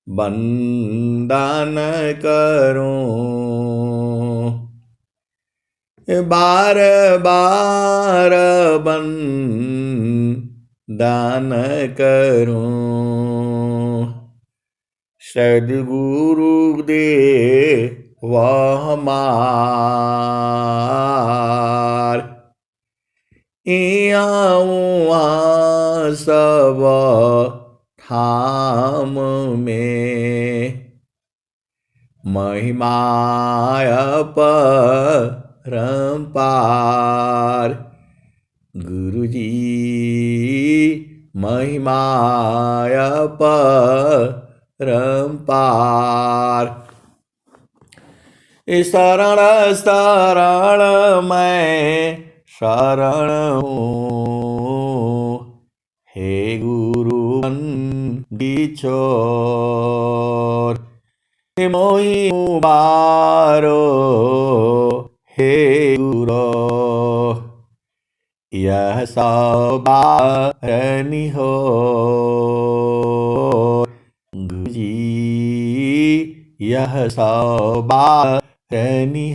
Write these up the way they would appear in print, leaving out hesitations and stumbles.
बंदन करूं, बार बार बंदन करूं। सद्गुरु दे वह हमार, इयाऊँ सब धाम में। महिमाय परम्पार, गुरुजी महिमाय परम्पार। शरण शरण मैं शरण हूँ, हे गुरु बिछोर। मोहि उबारो हे गुरो, यह सवारनि हो। गुरुजी यह सवारनि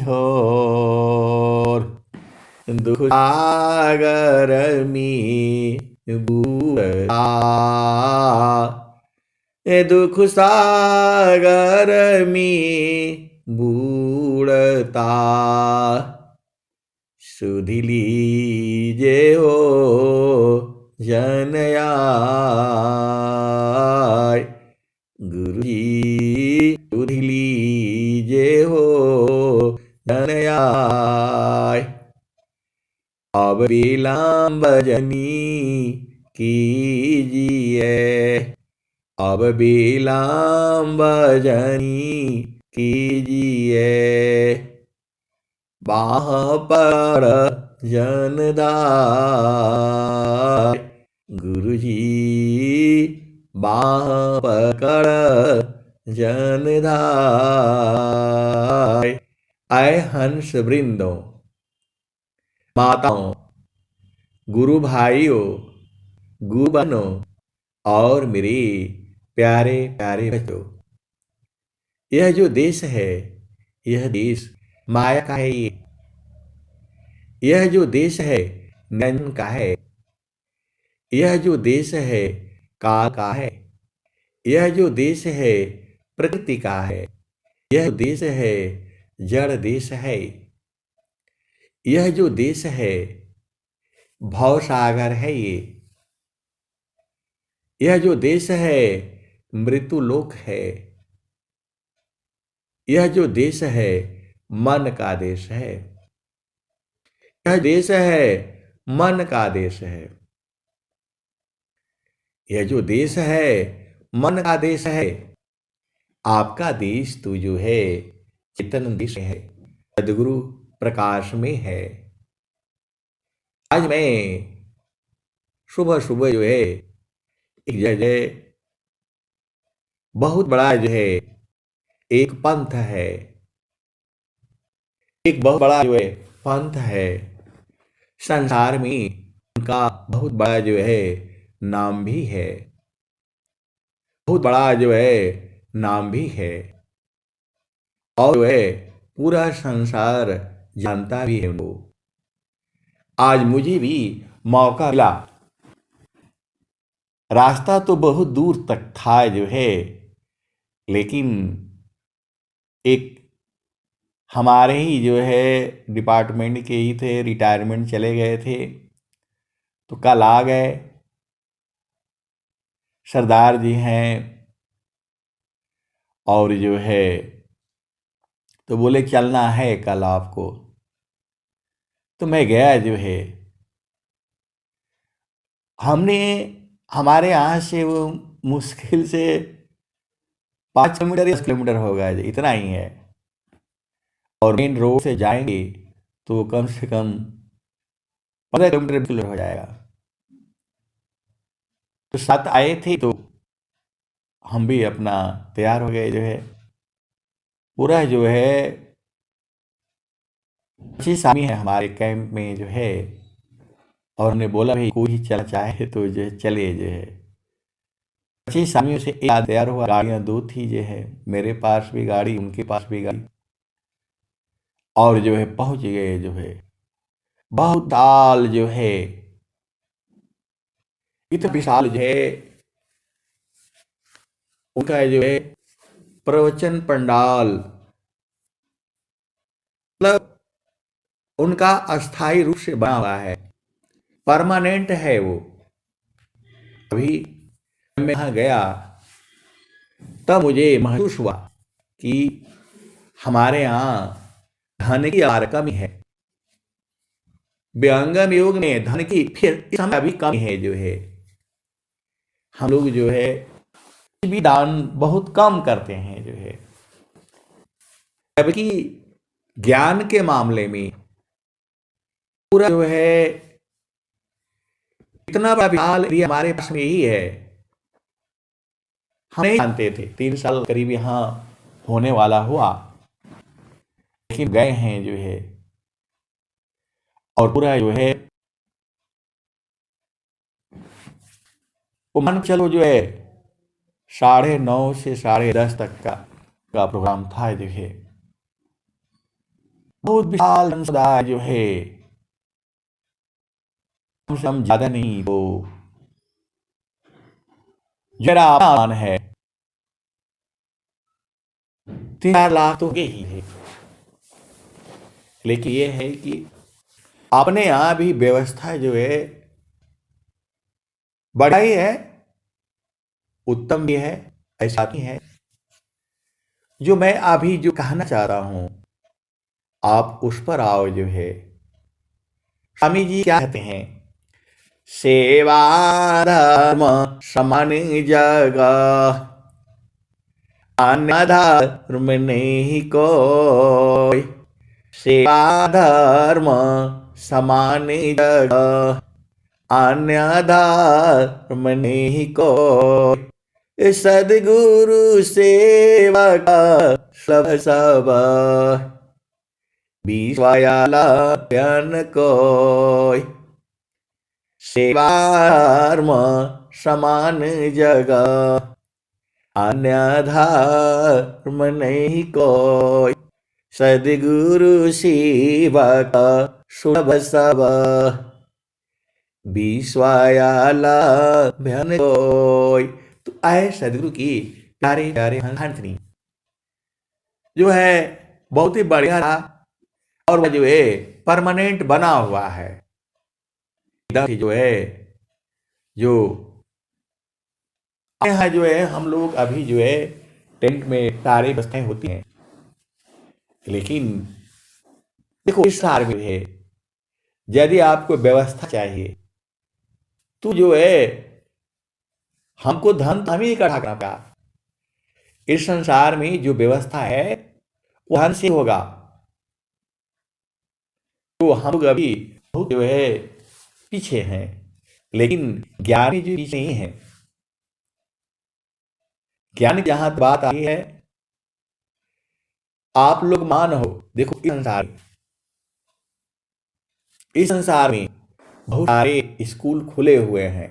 हो। दुख सागर में बूढ़ा, दुख सागर में बूढ़ता। सुध लीजे हो जनयाय, गुरुजी सुध लीजे हो जनयाय। अब विलंब जनी कीजिए, अब विलंब जनी कीजिए। बाह पर जनदाय, गुरुजी बाह पकड़ जनदाय। आए हंस वृंदों, माताओं, गुरु भाइयों, गुरु बहनों और मेरे प्यारे प्यारे बच्चों, यह जो देश है, यह देश माया का है। यह जो देश है निरंजन का है। यह जो देश है काल का है। यह जो देश है प्रकृति का है। यह देश है जड़ देश है। यह जो देश है भव सागर है। यह जो देश है मृत्यु लोक है। यह जो देश है मन का देश है। यह देश है मन का देश है। यह जो देश है मन का देश है। आपका देश तो जो है चेतन देश है, सदगुरु प्रकाश में है। आज मैं सुबह सुबह जो है एक जगह बहुत बड़ा जो है एक पंथ है, एक बहुत बड़ा जो है पंथ है संसार में। उनका बहुत बड़ा जो है नाम भी है, बहुत बड़ा जो है नाम भी है, और जो है पूरा संसार जानता भी है उनको। आज मुझे भी मौका मिला। रास्ता तो बहुत दूर तक था जो है, लेकिन एक हमारे ही जो है डिपार्टमेंट के ही थे, रिटायरमेंट चले गए थे, तो कल आ गए। सरदार जी हैं और जो है तो बोले चलना है कल आपको। तो मैं गया जो है। हमने हमारे यहाँ से वो मुश्किल से 5 किलोमीटर या 10 किलोमीटर होगा, इतना ही है। और मेन रोड से जाएंगे तो कम से कम 15 किलोमीटर हो जाएगा। तो साथ आए थे तो हम भी अपना तैयार हो गए जो है। पूरा जो है 25 आदमी है हमारे कैंप में जो है। और हमने बोला भाई कोई चलना चाहे तो जो है चले जो है। 25 आदमियों से एक आदमी तैयार हुआ, गाड़ियां दो थी जो है, मेरे पास भी गाड़ी, उनके पास भी गाड़ी, और जो है पहुंच गए जो है बहुत साल जो है, इतना विशाल जो है उनका जो है प्रवचन पंडाल, मतलब उनका अस्थाई रूप से बना हुआ है, परमानेंट है वो। अभी मैं यहाँ गया तब मुझे महसूस हुआ कि हमारे यहाँ धन की अपार कमी है, विहंगम योग में धन की फिर इस समय अभी कमी है जो है। हम लोग जो है भी दान बहुत कम करते हैं जो है, जबकि ज्ञान के मामले में पूरा जो है इतना बड़ा विशाल एरिया हमारे पास में ही है। हम नहीं जानते थे, 3 साल करीब यहाँ होने वाला हुआ, लेकिन गए हैं जो है, और पूरा जो है वो मान चलो जो है 9:30 से 10:30 तक का प्रोग्राम था जो है। बहुत विशाल समुदाय जो है, कम से कम ज्यादा नहीं तो जरा आसान है 3-4 लाख तो के ही है। लेकिन ये है कि अपने यहाँ भी व्यवस्था जो है बड़ा ही है, उत्तम भी है, ऐसा नहीं है। जो मैं अभी जो कहना चाह रहा हूं आप उस पर आओ जो है। स्वामी जी क्या कहते हैं, सेवा धर्म समान जगह, अन्य धर्म नहीं कोई, सेवा धर्म समान जगह, अन्य धर्म नहीं कोई, सदगुरु सेवा का सब विश्वायाला प्यान कोई, सेवा धर्म समान जगह, अन्य धर्म नहीं कोई, सदगुरु सेवा का सुलभ सब विश्वायाला प्यान कोई। तो आए सदगुरु की प्यारे प्यारे हंसनी जो है बहुत ही बढ़िया था, और वह जो है परमानेंट बना हुआ है एकदम जो है। जो यहाँ जो है हम लोग अभी जो है टेंट में सारी व्यवस्थाएं होती हैं, लेकिन देखो इस सार में है यदि आपको व्यवस्था चाहिए तो जो है हमको धन हम ही इकट्ठा करना पड़ा। इस संसार में जो व्यवस्था है वो धन से होगा, तो हम लोग अभी बहुत जो है पीछे हैं, लेकिन ज्ञानी जो पीछे नहीं है। ज्ञान जहां बात आई है, आप लोग मान हो, देखो इस संसार में बहुत सारे स्कूल खुले हुए हैं,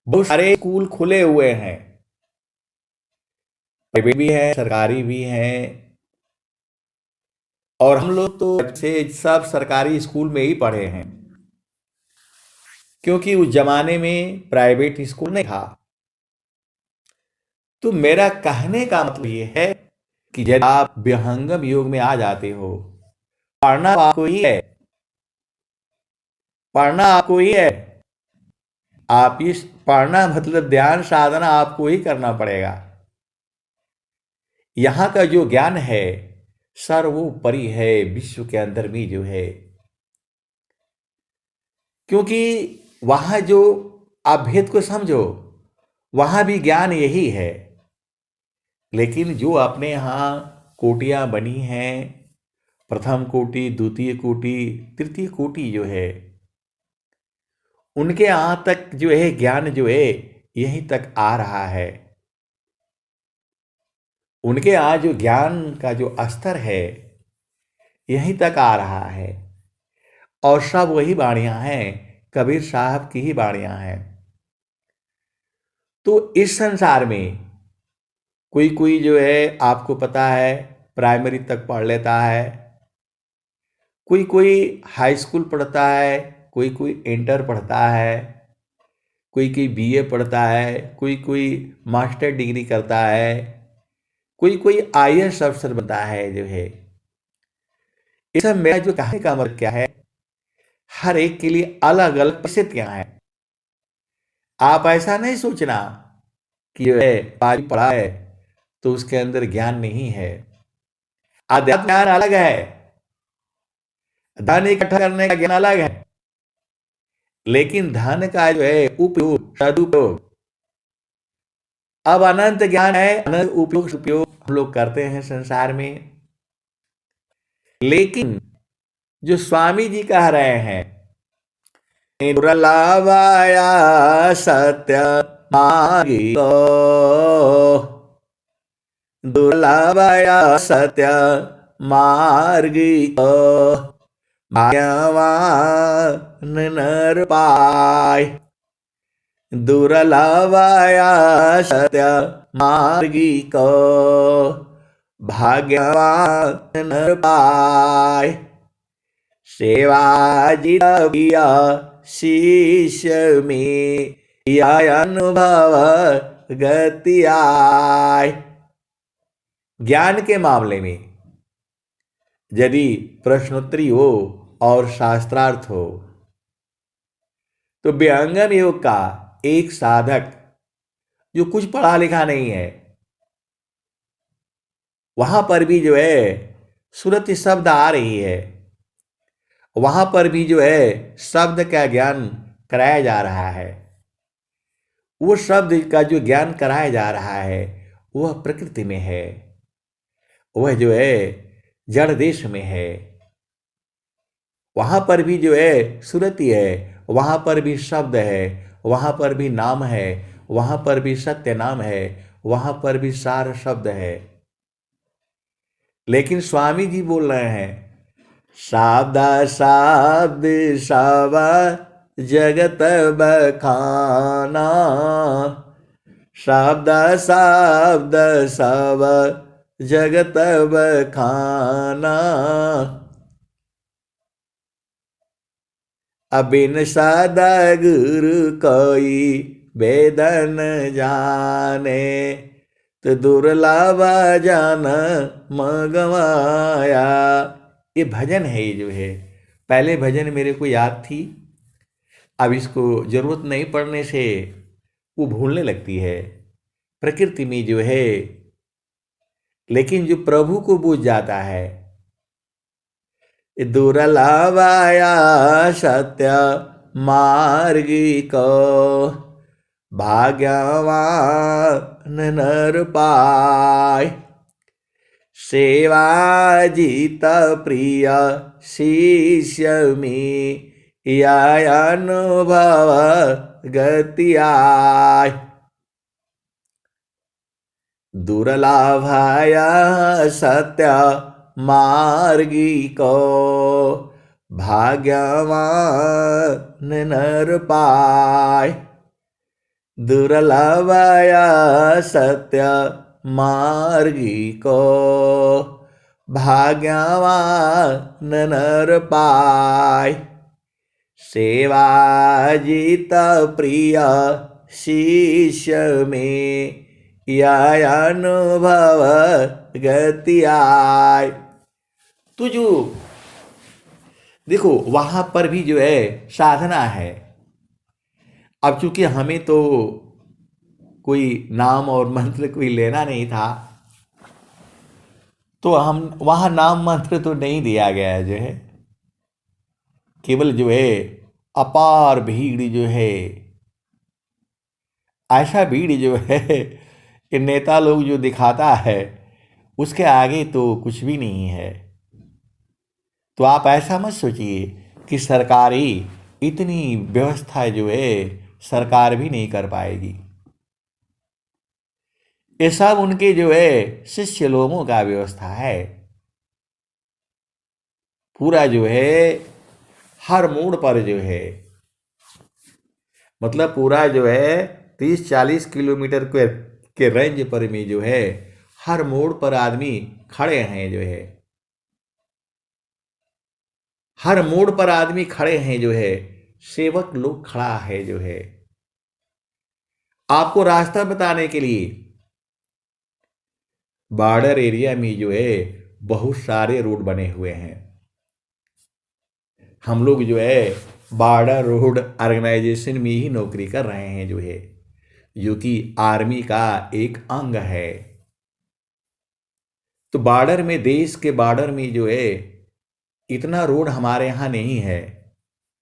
बहुत सारे स्कूल खुले हुए हैं, प्राइवेट भी है, सरकारी भी हैं, और हम लोग तो अच्छे सब सरकारी स्कूल में ही पढ़े हैं, क्योंकि उस जमाने में प्राइवेट स्कूल नहीं था। तो मेरा कहने का मतलब ये है कि यदि आप विहंगम योग में आ जाते हो, पढ़ना आपको ही है, पढ़ना आपको ही है। आप इस पढ़ना मतलब ध्यान साधना आपको ही करना पड़ेगा। यहां का जो ज्ञान है सर्वोपरि है, विश्व के अंदर भी जो है, क्योंकि वहां जो आप भेद को समझो, वहां भी ज्ञान यही है। लेकिन जो अपने यहाँ कोटियां बनी हैं, प्रथम कोटि, द्वितीय कोटि, तृतीय कोटि जो है, उनके यहाँ तक जो है ज्ञान जो है यहीं तक आ रहा है। उनके यहाँ जो ज्ञान का जो स्तर है यहीं तक आ रहा है, और सब वही बाणियां हैं, कबीर साहब की ही बाणियां हैं। तो इस संसार में कोई कोई जो है आपको पता है प्राइमरी तक पढ़ लेता है, कोई कोई हाई स्कूल पढ़ता है, कोई कोई इंटर पढ़ता है, कोई कोई बीए पढ़ता है, कोई कोई मास्टर डिग्री करता है, कोई कोई आईएएस अफसर बनता है जो है। ये सब मेरा जो कहने का मतलब क्या है, हर एक के लिए अलग अलग परिस्थितियां हैं। आप ऐसा नहीं सोचना कि जो है आज पढ़ा है तो उसके अंदर ज्ञान नहीं है। अध्यात्म ज्ञान अलग है, धन इकट्ठा करने का ज्ञान अलग है, लेकिन धन का जो है उपयोग सदुपयोग, अब अनंत ज्ञान है, अनंत उपयोग हम लोग करते हैं संसार में। लेकिन जो स्वामी जी कह रहे हैं, दुर्लभाया सत्य मार्गी को, दुर्लभाया सत्य मार्गी को, भाग्यवान नर पाय। दुर्लभाया सत्य मार्गी को, भाग्यवान नर पाय। सेवाजित प्रिय शिष्य में यह अनुभव गति आय। ज्ञान के मामले में यदि प्रश्नोत्तरी हो और शास्त्रार्थ हो, तो विहंगम योग का एक साधक जो कुछ पढ़ा लिखा नहीं है, वहां पर भी जो है सुरति शब्द आ रही है, वहां पर भी जो है शब्द का ज्ञान कराया जा रहा है। वो शब्द का जो ज्ञान कराया जा रहा है वह प्रकृति में है, वह जो है जड़ देश में है। वहां पर भी जो है सुरति है, वहां पर भी शब्द है, वहां पर भी नाम है, वहां पर भी सत्य नाम है, वहां पर भी सार शब्द है। लेकिन स्वामी जी बोल रहे हैं शब्द शब्द सब जगत बखाना, शब्द शब्द सब जगत बखाना। अबिन सदा गुरु कोई वेदन जाने, तो दुर्लभ जान मगवाया। ये भजन है, ये जो है पहले भजन मेरे को याद थी, अब इसको जरूरत नहीं पड़ने से वो भूलने लगती है प्रकृति में जो है। लेकिन जो प्रभु को बूझ जाता है, दुर्लभाया सत्य मार्गी को, भाग्यवान नर पाय। सेवा जित प्रिय शिष्य में यह अनुभव गति आय। दुर्लभाया सत्य मार्गी को, भाग्यवान नर पाय। दुर्लभाया सत्य मार्गी को, भाग्यवान नर पाय। सेवा जित प्रिय शिष्य में यह अनुभव गति आय। तो जो देखो वहां पर भी जो है साधना है। अब चूंकि हमें तो कोई नाम और मंत्र कोई लेना नहीं था, तो हम वहां नाम मंत्र तो नहीं दिया गया है, जो है केवल जो है अपार भीड़ जो है, ऐसा भीड़ जो है कि नेता लोग जो दिखाता है उसके आगे तो कुछ भी नहीं है। तो आप ऐसा मत सोचिए कि सरकारी इतनी व्यवस्था जो है सरकार भी नहीं कर पाएगी। ये सब उनके जो है शिष्य लोगों का व्यवस्था है। पूरा जो है हर मोड़ पर जो है, मतलब पूरा जो है 30-40 किलोमीटर के रेंज पर भी जो है हर मोड़ पर आदमी खड़े हैं जो है, हर मोड़ पर आदमी खड़े हैं जो है, सेवक लोग खड़ा है जो है आपको रास्ता बताने के लिए। बॉर्डर एरिया में जो है बहुत सारे रोड बने हुए हैं। हम लोग जो है बॉर्डर रोड ऑर्गेनाइजेशन में ही नौकरी कर रहे हैं जो है, जो कि आर्मी का एक अंग है। तो बॉर्डर में, देश के बॉर्डर में जो है इतना रोड हमारे यहाँ नहीं है,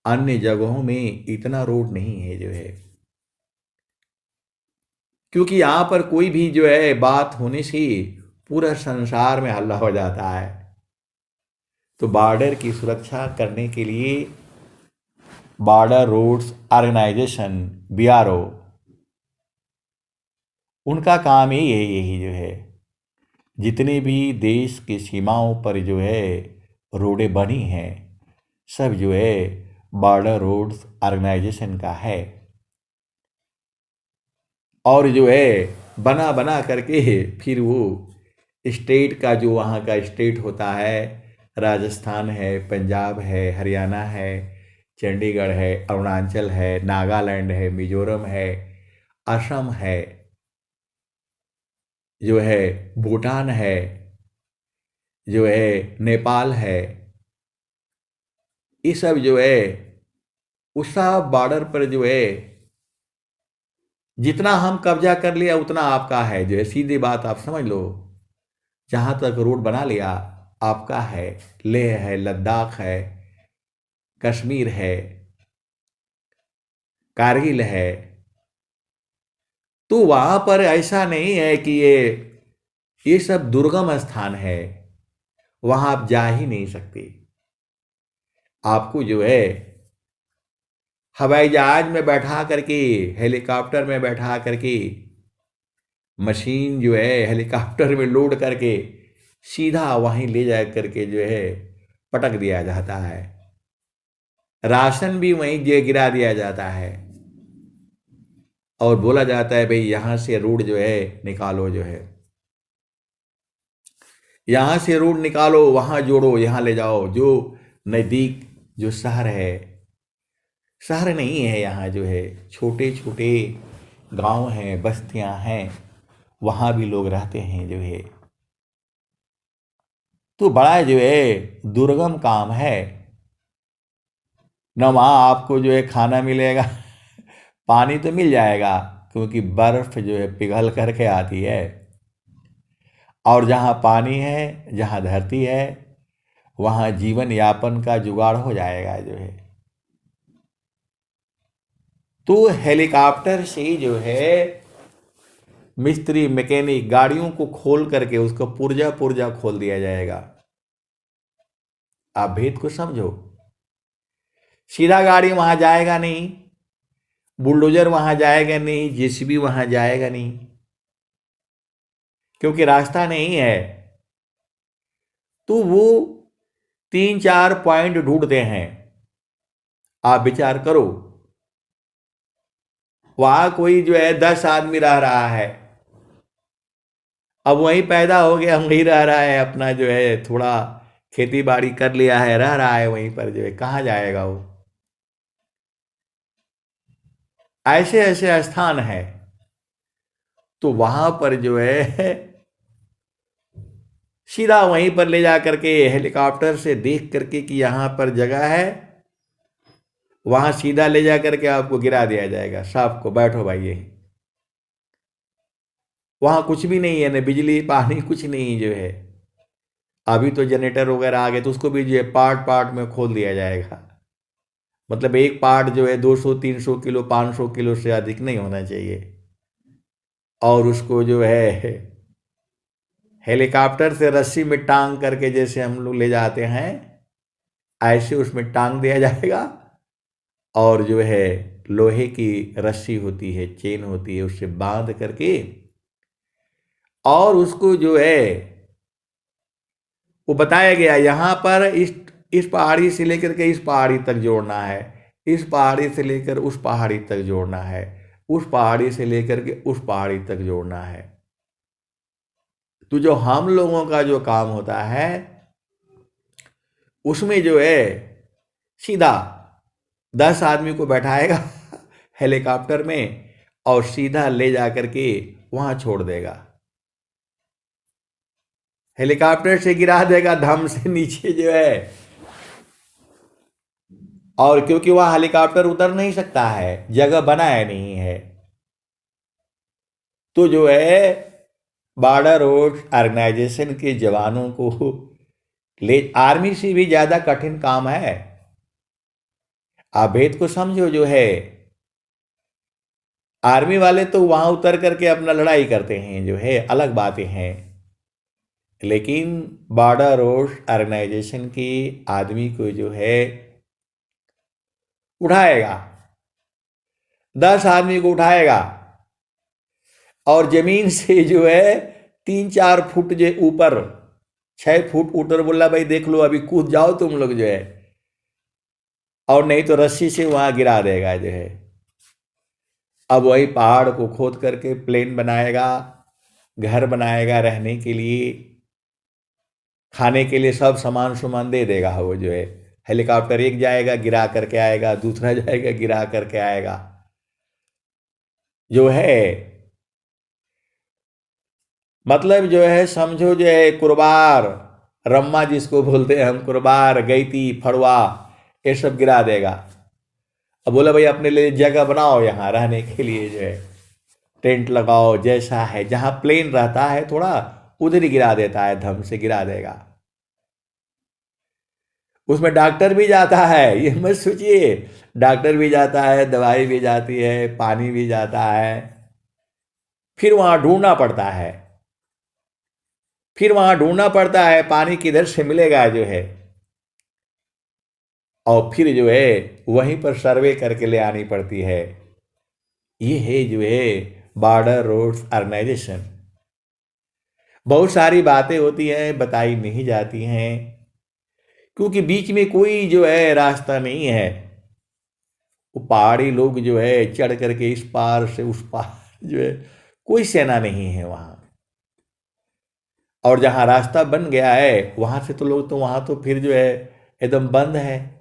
अन्य जगहों में इतना रोड नहीं है जो है, क्योंकि यहाँ पर कोई भी जो है बात होने से पूरा संसार में हल्ला हो जाता है। तो बॉर्डर की सुरक्षा करने के लिए बॉर्डर रोड्स ऑर्गेनाइजेशन, बीआरओ, उनका काम ही यही जो है, जितने भी देश की सीमाओं पर जो है रोडें बनी हैं सब जो है बॉर्डर रोड्स ऑर्गेनाइजेशन का है। और जो है बना बना करके फिर वो स्टेट का, जो वहाँ का स्टेट होता है, राजस्थान है, पंजाब है, हरियाणा है, चंडीगढ़ है, अरुणाचल है, नागालैंड है, मिजोरम है, असम है, जो है भूटान है, जो है नेपाल है, ये सब जो है उस सब बॉर्डर पर जो है जितना हम कब्जा कर लिया उतना आपका है जो है, सीधी बात आप समझ लो। जहाँ तक रोड बना लिया आपका है, लेह है, लद्दाख है, कश्मीर है, कारगिल है। तो वहाँ पर ऐसा नहीं है कि ये सब दुर्गम स्थान है, वहाँ आप जा ही नहीं सकते। आपको जो है हवाई जहाज में बैठा करके, हेलीकॉप्टर में बैठा करके, मशीन जो है हेलीकॉप्टर में लोड करके सीधा वहीं ले जा करके जो है पटक दिया जाता है। राशन भी वहीं गिरा दिया जाता है और बोला जाता है भाई यहाँ से रोड जो है निकालो, जो है यहाँ से रोड निकालो, वहाँ जोड़ो, यहाँ ले जाओ। जो नज़दीक जो शहर है, शहर नहीं है यहाँ, जो है छोटे छोटे गांव हैं, बस्तियां हैं, वहाँ भी लोग रहते हैं जो है। तो बड़ा जो है दुर्गम काम है। न वहाँ आपको जो है खाना मिलेगा पानी तो मिल जाएगा क्योंकि बर्फ जो है पिघल करके आती है, और जहाँ पानी है, जहाँ धरती है, वहाँ जीवन यापन का जुगाड़ हो जाएगा जो है। तो हेलीकॉप्टर से जो है मिस्त्री, मैकेनिक गाड़ियों को खोल करके उसको पुर्जा पुर्जा खोल दिया जाएगा। आप भेद को समझो। सीधा गाड़ी वहां जाएगा नहीं, बुलडोजर वहां जाएगा नहीं, जेसीबी वहां जाएगा नहीं, क्योंकि रास्ता नहीं है। तो वो 3-4 पॉइंट ढूंढते हैं। आप विचार करो, वहां कोई जो है 10 आदमी रह रहा है, अब वहीं पैदा हो गया, वहीं रह रहा है, अपना जो है थोड़ा खेती बाड़ी कर लिया है, रह रहा है वहीं पर, जो है कहाँ जाएगा वो। ऐसे ऐसे स्थान है। तो वहां पर जो है सीधा वहीं पर ले जा करके हेलीकॉप्टर से देख करके कि यहाँ पर जगह है, वहां सीधा ले जा करके आपको गिरा दिया जाएगा, साहब को बैठो भाई यही। वहां कुछ भी नहीं है, न बिजली पानी कुछ नहीं जो है। अभी तो जनरेटर वगैरह आ गए तो उसको भी जो है पार्ट पार्ट में खोल दिया जाएगा। मतलब एक पार्ट जो है 200-300 किलो 500 किलो से अधिक नहीं होना चाहिए, और उसको जो है हेलीकॉप्टर से रस्सी में टांग करके जैसे हम लोग ले जाते हैं ऐसे उसमें टांग दिया जाएगा, और जो है लोहे की रस्सी होती है, चेन होती है, उससे बांध करके, और उसको जो है वो बताया गया यहाँ पर इस पहाड़ी से लेकर के इस पहाड़ी तक जोड़ना है, इस पहाड़ी से लेकर उस पहाड़ी तक जोड़ना है। उस पहाड़ी से लेकर के उस पहाड़ी तक जोड़ना है। तो जो हम लोगों का जो काम होता है उसमें जो है सीधा 10 आदमी को बैठाएगा हेलीकॉप्टर में और सीधा ले जा करके वहां छोड़ देगा, हेलीकॉप्टर से गिरा देगा धम से नीचे जो है। और क्योंकि वहां हेलीकॉप्टर उतर नहीं सकता है, जगह बनाया नहीं है, तो जो है बॉर्डर रोड ऑर्गेनाइजेशन के जवानों को ले, आर्मी से भी ज्यादा कठिन काम है। आप भेद को समझो, जो है आर्मी वाले तो वहां उतर करके अपना लड़ाई करते हैं, जो है अलग बातें हैं, लेकिन बॉर्डर रोड ऑर्गेनाइजेशन के आदमी को जो है उठाएगा, 10 आदमी को उठाएगा और जमीन से जो है 3-4 फुट जो ऊपर, 6 फुट ऊपर, बोला भाई देख लो अभी कूद जाओ तुम लोग जो है, और नहीं तो रस्सी से वहां गिरा देगा जो है। अब वही पहाड़ को खोद करके प्लेन बनाएगा, घर बनाएगा रहने के लिए, खाने के लिए सब सामान दे देगा वो जो है। हेलीकॉप्टर एक जाएगा गिरा करके आएगा, दूसरा जाएगा गिरा करके आएगा, जो है मतलब जो है समझो जो है कुरबार, रम्मा जिसको बोलते हैं हम, कुरबार, गईती, फड़वा, ये सब गिरा देगा। अब बोला भाई अपने लिए जगह बनाओ यहाँ रहने के लिए, जो है टेंट लगाओ, जैसा है जहाँ प्लेन रहता है थोड़ा उधर ही गिरा देता है, धम से गिरा देगा। उसमें डॉक्टर भी जाता है, ये मत सोचिए, डॉक्टर भी जाता है, दवाई भी जाती है, पानी भी जाता है, फिर वहां ढूंढना पड़ता है, पानी किधर से मिलेगा जो है, और फिर जो है वहीं पर सर्वे करके ले आनी पड़ती है। ये है जो है बॉर्डर रोड्स ऑर्गेनाइजेशन। बहुत सारी बातें होती हैं, बताई नहीं जाती हैं, क्योंकि बीच में कोई जो है रास्ता नहीं है। वो पहाड़ी लोग जो है चढ़ करके इस पार से उस पार जो है, कोई सेना नहीं है वहां। और जहां रास्ता बन गया है वहां से तो लोग, तो वहां तो फिर जो है एकदम बंद है।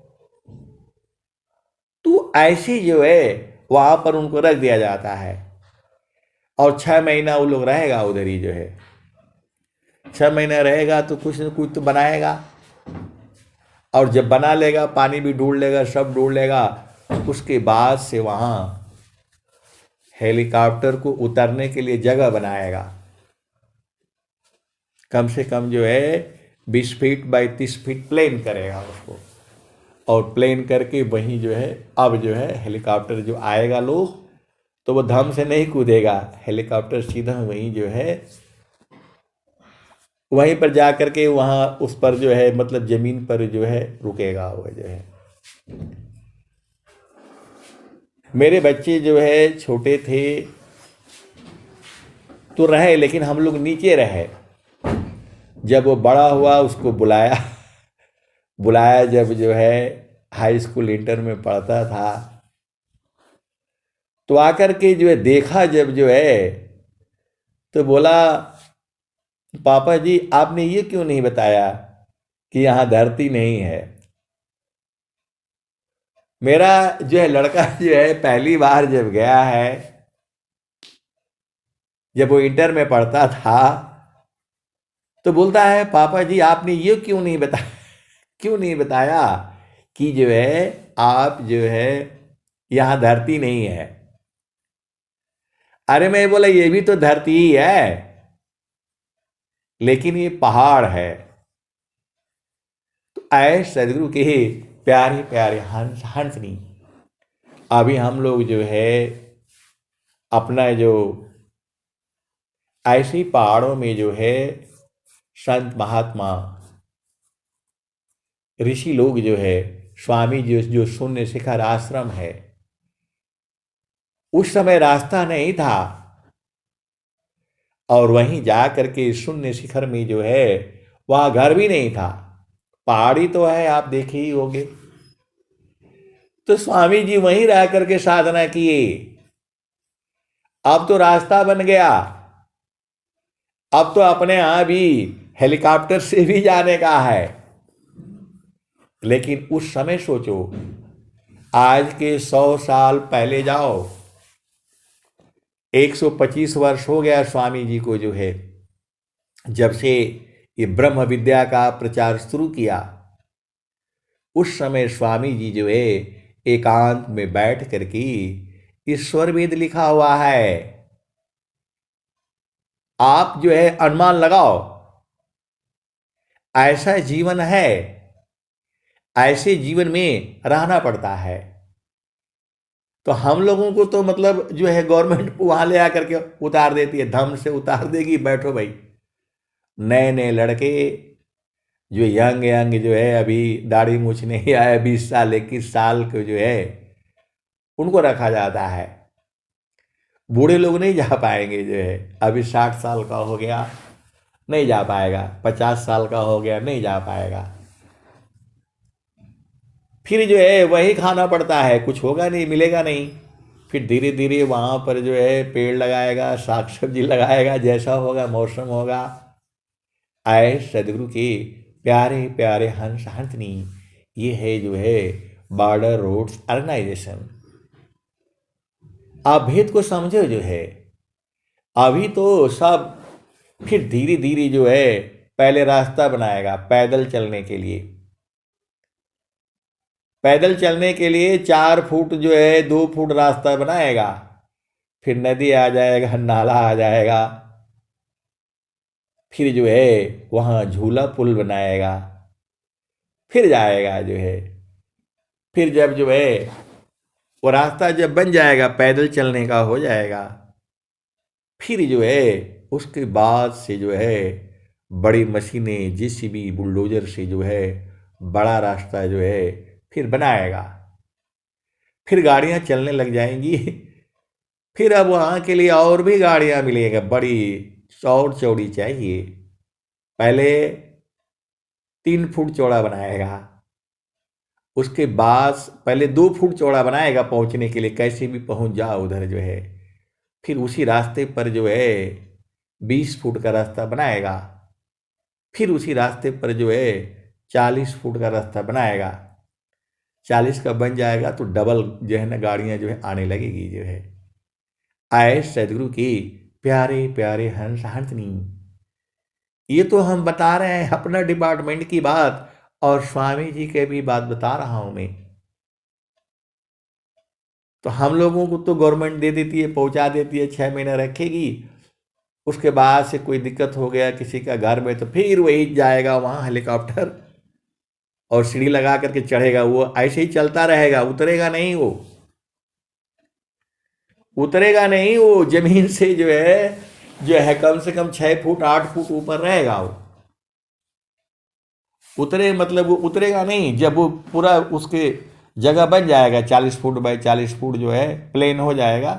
तो ऐसे जो है वहां पर उनको रख दिया जाता है, और 6 महीना वो लोग रहेगा उधर ही, जो है 6 महीना रहेगा तो कुछ न कुछ तो बनाएगा, और जब बना लेगा पानी भी ढूंढ लेगा, सब ढूंढ लेगा, उसके बाद से वहां हेलीकॉप्टर को उतरने के लिए जगह बनाएगा। कम से कम जो है 20 फीट बाई 30 फीट प्लेन करेगा उसको, और प्लेन करके वहीं जो है, अब जो है हेलीकॉप्टर जो आएगा लोग, तो वो धम से नहीं कूदेगा, हेलीकॉप्टर सीधा वहीं जो है वहीं पर जा करके वहाँ उस पर जो है मतलब जमीन पर जो है रुकेगा वो जो है। मेरे बच्चे जो है छोटे थे तो रहे, लेकिन हम लोग नीचे रहे। जब वो बड़ा हुआ उसको बुलाया जब जो है हाई स्कूल इंटर में पढ़ता था, तो आकर के जो है देखा जब जो है, तो बोला पापा जी आपने ये क्यों नहीं बताया कि यहाँ धरती नहीं है। मेरा जो है लड़का जो है पहली बार जब गया है, जब वो इंटर में पढ़ता था, तो बोलता है पापा जी आपने ये क्यों नहीं बताया कि जो है आप जो है यहाँ धरती नहीं है। अरे मैं बोला ये भी तो धरती ही है, लेकिन ये पहाड़ है। तो आए सदगुरु के प्यारे प्यारे हंसनी, अभी हम लोग जो है अपना जो ऐसे ही पहाड़ों में जो है संत महात्मा ऋषि लोग जो है, स्वामी जो शून्य शिखर आश्रम है, उस समय रास्ता नहीं था, और वहीं जा करके शून्य शिखर में जो है वहां घर भी नहीं था, पहाड़ी तो है आप देखे ही होंगे। तो स्वामी जी वहीं रह करके साधना किए, अब तो रास्ता बन गया, अब तो अपने यहां भी हेलीकॉप्टर से भी जाने का है। लेकिन उस समय सोचो, आज के 100 साल पहले जाओ, 125 वर्ष हो गया स्वामी जी को जो है, जब से ये ब्रह्म विद्या का प्रचार शुरू किया। उस समय स्वामी जी जो है एकांत में बैठ करके ईश्वर वेद लिखा हुआ है। आप जो है अनुमान लगाओ, ऐसा जीवन है, ऐसे जीवन में रहना पड़ता है। तो हम लोगों को तो मतलब जो है गवर्नमेंट वहां ले आकर के उतार देती है, धम से उतार देगी, बैठो भाई। नए नए लड़के जो यंग यंग जो है, अभी दाढ़ी मूछ नहीं आया, 20 साल 21 साल के जो है, उनको रखा जाता है। बूढ़े लोग नहीं जा पाएंगे जो है, अभी 60 साल का हो गया नहीं जा पाएगा, 50 साल का हो गया नहीं जा पाएगा। फिर जो है वही खाना पड़ता है, कुछ होगा नहीं, मिलेगा नहीं। फिर धीरे धीरे वहाँ पर जो है पेड़ लगाएगा, साग सब्जी लगाएगा, जैसा होगा मौसम होगा। आए सदगुरु के प्यारे प्यारे हंस हंसनी, ये है जो है बॉर्डर रोड्स ऑर्गेनाइजेशन। आप भेद को समझो जो है। अभी तो सब फिर धीरे धीरे जो है पहले रास्ता बनाएगा पैदल चलने के लिए। पैदल चलने के लिए 4 फुट जो है 2 फुट रास्ता बनाएगा, फिर नदी आ जाएगा, नाला आ जाएगा, फिर जो है वहाँ झूला पुल बनाएगा, फिर जाएगा जो है। फिर जब जो है वो रास्ता जब बन जाएगा, पैदल चलने का हो जाएगा, फिर जो है उसके बाद से जो है बड़ी मशीनें जेसीबी बुलडोजर से जो है बड़ा रास्ता जो है फिर बनाएगा। फिर गाड़ियां चलने लग जाएंगी। फिर अब वहाँ के लिए और भी गाड़ियां मिलेंगी, बड़ी चौड़ चौड़ी चाहिए। पहले 3 फुट चौड़ा बनाएगा, उसके बाद पहले 2 फुट चौड़ा बनाएगा पहुंचने के लिए, कैसे भी पहुंच जाओ उधर जो है। फिर उसी रास्ते पर जो है 20 फुट का रास्ता बनाएगा, फिर उसी रास्ते पर जो है 40 फुट का रास्ता बनाएगा। 40 का बन जाएगा तो डबल जो है ना गाड़ियां जो है आने लगेगी जो है। आए सदगुरु की प्यारे प्यारे हंस हंसनी, ये तो हम बता रहे हैं अपना डिपार्टमेंट की बात, और स्वामी जी के भी बात बता रहा हूं मैं। तो हम लोगों को तो गवर्नमेंट दे देती है, पहुंचा देती है, 6 महीने रखेगी। उसके बाद से कोई दिक्कत हो गया किसी का घर में, तो फिर वही जाएगा वहां हेलीकॉप्टर और सीढ़ी लगा करके चढ़ेगा। वो ऐसे ही चलता रहेगा, उतरेगा नहीं, वो उतरेगा नहीं, वो जमीन से जो है कम से कम 6 फुट 8 फुट ऊपर रहेगा। वो उतरे मतलब वो उतरेगा नहीं, जब वो पूरा उसके जगह बन जाएगा 40 फुट बाई 40 फुट जो है प्लेन हो जाएगा,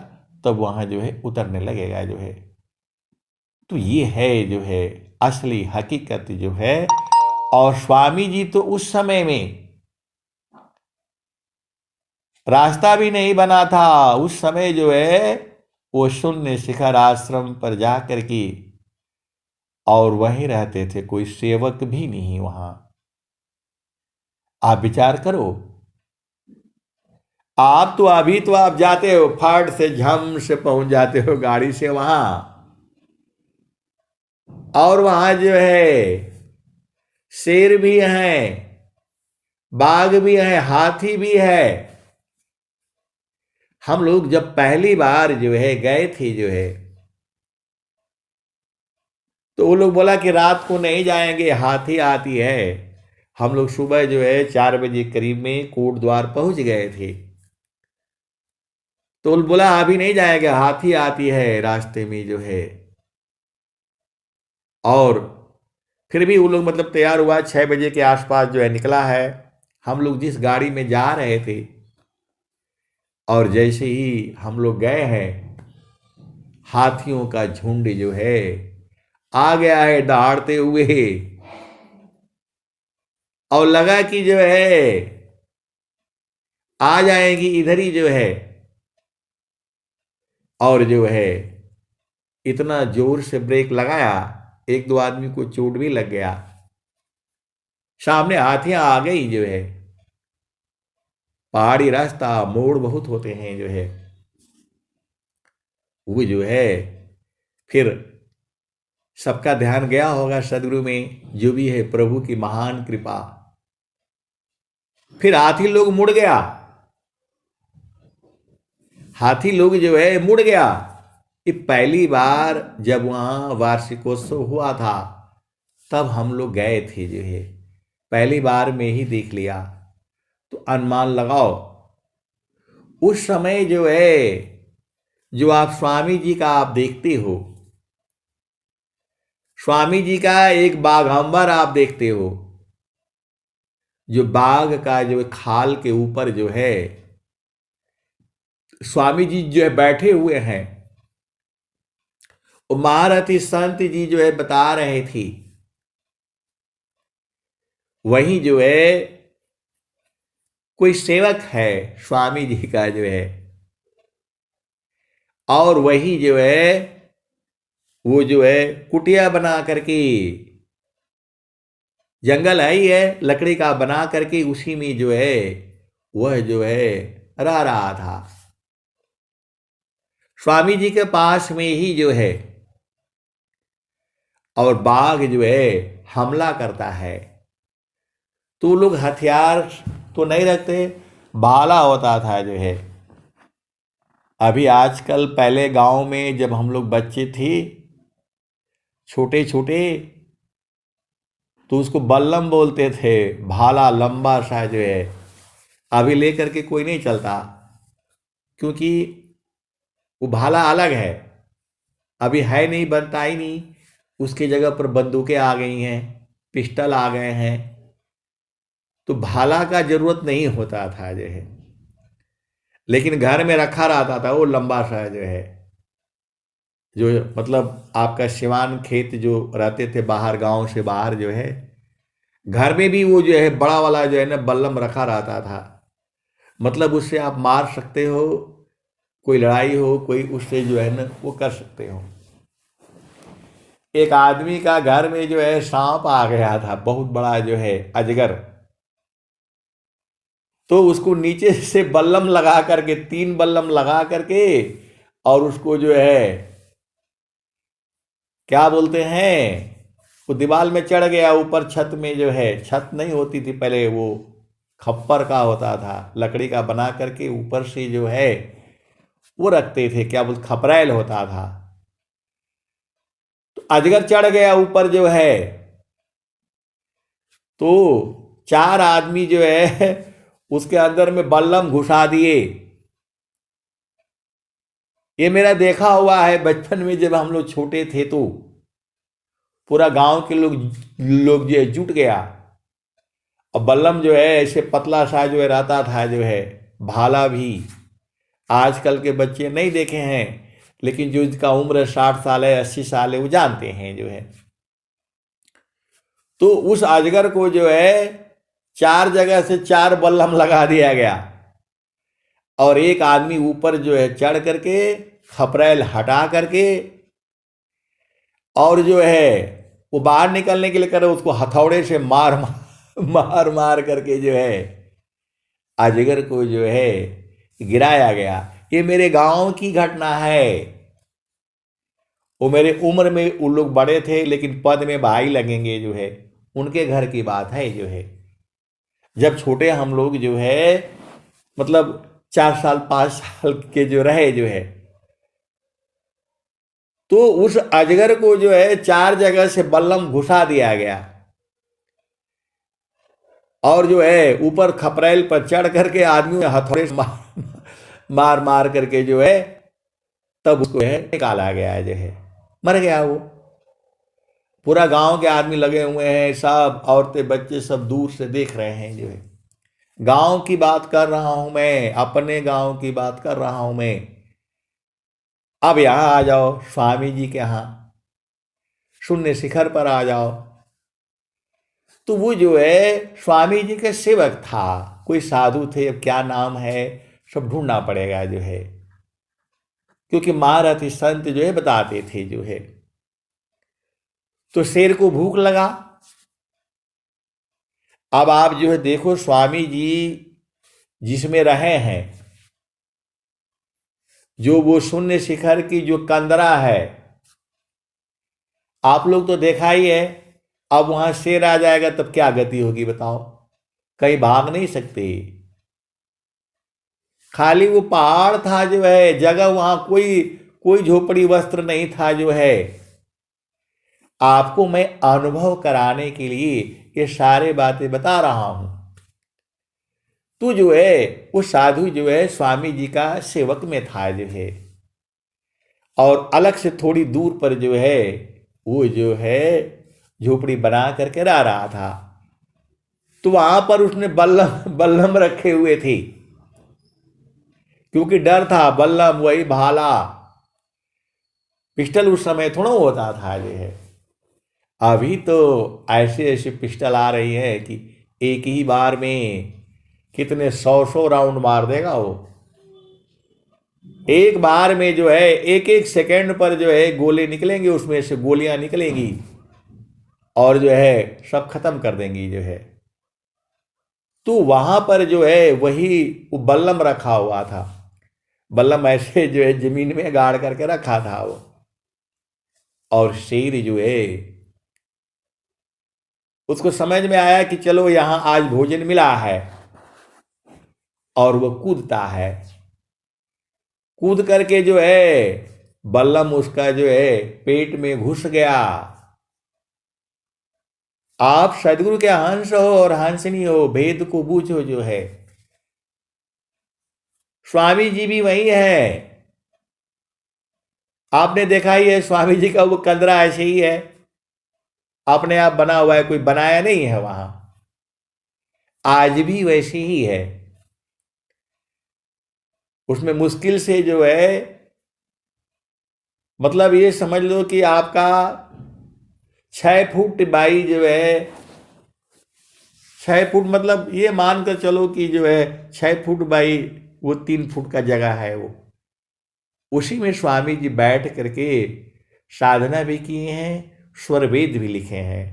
तब वहां जो है उतरने लगेगा जो है। तो ये है जो है असली हकीकत जो है। और स्वामी जी तो उस समय में रास्ता भी नहीं बना था, उस समय जो है वो शून्य शिखर आश्रम पर जाकर के और वहीं रहते थे, कोई सेवक भी नहीं वहां। आप विचार करो, आप तो अभी तो आप जाते हो फट से झम से पहुंच जाते हो गाड़ी से वहां, और वहां जो है शेर भी है, बाघ भी है, हाथी भी है। हम लोग जब पहली बार जो है गए थे जो है, तो वो लोग बोला कि रात को नहीं जाएंगे, हाथी आती है। हम लोग सुबह जो है 4 बजे करीब में कोट द्वार पहुंच गए थे। तो वो बोला अभी नहीं जाएंगे, हाथी आती है रास्ते में जो है। और फिर भी वो लोग मतलब तैयार हुआ, 6 बजे के आसपास जो है निकला है। हम लोग जिस गाड़ी में जा रहे थे, और जैसे ही हम लोग गए हैं, हाथियों का झुंड जो है आ गया है दहाड़ते हुए, और लगा कि जो है आ जाएगी इधर ही जो है। और जो है इतना जोर से ब्रेक लगाया, एक दो आदमी को चोट भी लग गया। सामने हाथियां आ गई जो है, पहाड़ी रास्ता, मोड़ बहुत होते हैं जो है। वो जो है फिर सबका ध्यान गया होगा सदगुरु में, जो भी है प्रभु की महान कृपा। फिर हाथी लोग मुड़ गया, हाथी लोग जो है मुड़ गया। ये पहली बार जब वहां वार्षिकोत्सव हुआ था तब हम लोग गए थे जो है, पहली बार में ही देख लिया। तो अनुमान लगाओ उस समय जो है, जो आप स्वामी जी का आप देखते हो, स्वामी जी का एक बाघंबर आप देखते हो, जो बाघ का जो खाल के ऊपर जो है स्वामी जी जो है बैठे हुए हैं। वो महारथी संत जी जो है बता रहे थे, वही जो है कोई सेवक है स्वामी जी का जो है, और वही जो है वो जो है कुटिया बना करके, जंगल है ही है लकड़ी का बना करके, उसी में जो है वह जो है रह रहा था। स्वामी जी के पास में ही जो है, और बाघ जो है हमला करता है। तो लोग हथियार तो नहीं रखते, भाला होता था जो है। अभी आजकल, पहले गांव में जब हम लोग बच्चे थे छोटे छोटे, तो उसको बल्लम बोलते थे, भाला लंबा सा जो है। अभी लेकर के कोई नहीं चलता, क्योंकि वो भाला अलग है, अभी है नहीं, बनता ही नहीं। उसकी जगह पर बंदूकें आ गई हैं, पिस्टल आ गए हैं, तो भाला का जरूरत नहीं होता था जो है। लेकिन घर में रखा रहता था वो लंबा सा जो है, जो मतलब आपका सिवान खेत जो रहते थे बाहर, गांव से बाहर जो है, घर में भी वो जो है बड़ा वाला जो है ना बल्लम रखा रहता था। मतलब उससे आप मार सकते हो, कोई लड़ाई हो कोई, उससे जो है ना वो कर सकते हो। एक आदमी का घर में जो है सांप आ गया था, बहुत बड़ा जो है अजगर। तो उसको नीचे से बल्लम लगा करके, 3 बल्लम लगा करके, और उसको जो है क्या बोलते हैं, वो दीवार में चढ़ गया ऊपर छत में जो है। छत नहीं होती थी पहले, वो खप्पर का होता था, लकड़ी का बना करके ऊपर से जो है वो रखते थे, क्या बोलते, खपरैल होता था। तो अजगर चढ़ गया ऊपर जो है, तो 4 आदमी जो है उसके अंदर में बल्लम घुसा दिए। ये मेरा देखा हुआ है बचपन में, जब हम लोग छोटे थे तो पूरा गांव के लोग लोग जो है जुट गया। और बल्लम जो है ऐसे पतला सा जो है रहता था जो है, भाला भी। आजकल के बच्चे नहीं देखे हैं, लेकिन जो इसका उम्र 60 साल है, 80 साल है, वो जानते हैं जो है। तो उस अजगर को जो है 4 जगह से 4 बल्लम लगा दिया गया, और एक आदमी ऊपर जो है चढ़ करके खपरेल हटा करके, और जो है वो बाहर निकलने के लिए करे, उसको हथौड़े से मार मार मार मार करके जो है अजगर को जो है गिराया गया। ये मेरे गांव की घटना है। वो मेरे उम्र में उन लोग बड़े थे, लेकिन पद में भाई लगेंगे जो है, उनके घर की बात है जो है। जब छोटे हम लोग जो है मतलब 4 साल 5 साल के जो रहे जो है, तो उस अजगर को जो है 4 जगह से बल्लम घुसा दिया गया, और जो है ऊपर खपरेल पर चढ़ करके आदमी हथौड़े से मार मार करके जो है तब उसको है निकाला गया जो है। मर गया वो। पूरा गांव के आदमी लगे हुए हैं, सब औरतें बच्चे सब दूर से देख रहे हैं जो है। गांव की बात कर रहा हूं मैं, अपने गांव की बात कर रहा हूं मैं। अब यहां आ जाओ स्वामी जी के यहां, शून्य शिखर पर आ जाओ। तो वो जो है स्वामी जी के सेवक था, कोई साधु थे, अब क्या नाम है सब ढूंढना पड़ेगा जो है। क्योंकि महारथी संत जो है बताते थे जो है। तो शेर को भूख लगा। अब आप जो है देखो, स्वामी जी जिसमें रहे हैं, जो वो शून्य शिखर की जो कंदरा है, आप लोग तो देखा ही है। अब वहां शेर आ जाएगा तब क्या गति होगी बताओ? कहीं भाग नहीं सकते। खाली वो पहाड़ था जो है, जगह वहां कोई कोई झोपड़ी वस्त्र नहीं था जो है। आपको मैं अनुभव कराने के लिए ये सारे बातें बता रहा हूं। तू जो है वो साधु जो है स्वामी जी का सेवक में था जो है, और अलग से थोड़ी दूर पर जो है वो जो है झोपड़ी बना करके रह रहा था। तो वहां पर उसने बल्लम बल्लम रखे हुए थे, क्योंकि डर था। बल्लम वही भाला, पिस्टल उस समय थोड़ा होता था जो है। अभी तो ऐसे ऐसे पिस्टल आ रही है कि एक ही बार में कितने 100 राउंड मार देगा वो। एक बार में जो है एक एक सेकंड पर जो है गोले निकलेंगे, उसमें से गोलियां निकलेंगी और जो है सब खत्म कर देंगी जो है। तो वहां पर जो है वही वो बल्लम रखा हुआ था। बल्लम ऐसे जो है जमीन में गाड़ करके रखा था वो। और शेर जो है उसको समझ में आया कि चलो यहां आज भोजन मिला है, और वो कूदता है। कूद करके जो है बल्लम उसका जो है पेट में घुस गया। आप सदगुरु के हंस हो और हंसनी हो, भेद को बूझो जो है। स्वामी जी भी वही है। आपने देखा ही है, स्वामी जी का वो कंदरा ऐसे ही है, अपने आप बना हुआ है, कोई बनाया नहीं है वहां। आज भी वैसे ही है। उसमें मुश्किल से जो है, मतलब ये समझ लो कि आपका 6 फुट बाई जो है, 6 फुट मतलब ये मानकर चलो कि जो है 6 फुट बाई वो 3 फुट का जगह है वो। उसी में स्वामी जी बैठ करके साधना भी किए हैं, स्वर वेद भी लिखे हैं।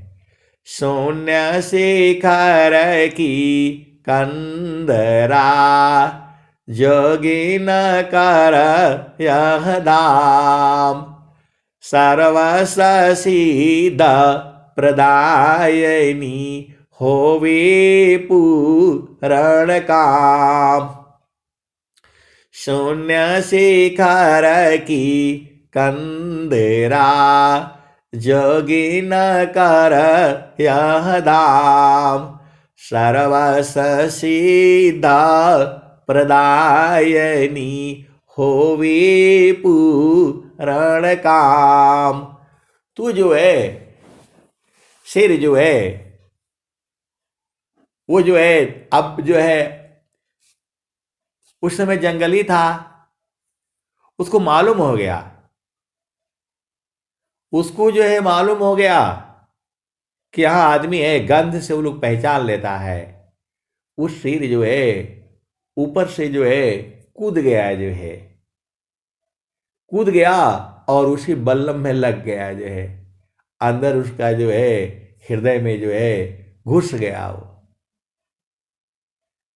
शून्य शेखर की कंदरा, जोगी न कर यह दाम, सर्वस सिद्ध प्रदायनी, होवे पूरण काम। शून्य शेखर की कंदरा, जोगी न कर यह दाम, सर्वस सिद्ध प्रदायनी, होवे पूरण काम। तू जो है शेर जो है वो जो है अब जो है उस समय जंगली था। उसको मालूम हो गया, उसको जो है मालूम हो गया कि यहां आदमी है। गंध से वो लोग पहचान लेता है। उस शेर जो है ऊपर से जो है कूद गया जो है, कूद गया और उसी बल्लम में लग गया जो है। अंदर उसका जो है हृदय में जो है घुस गया वो।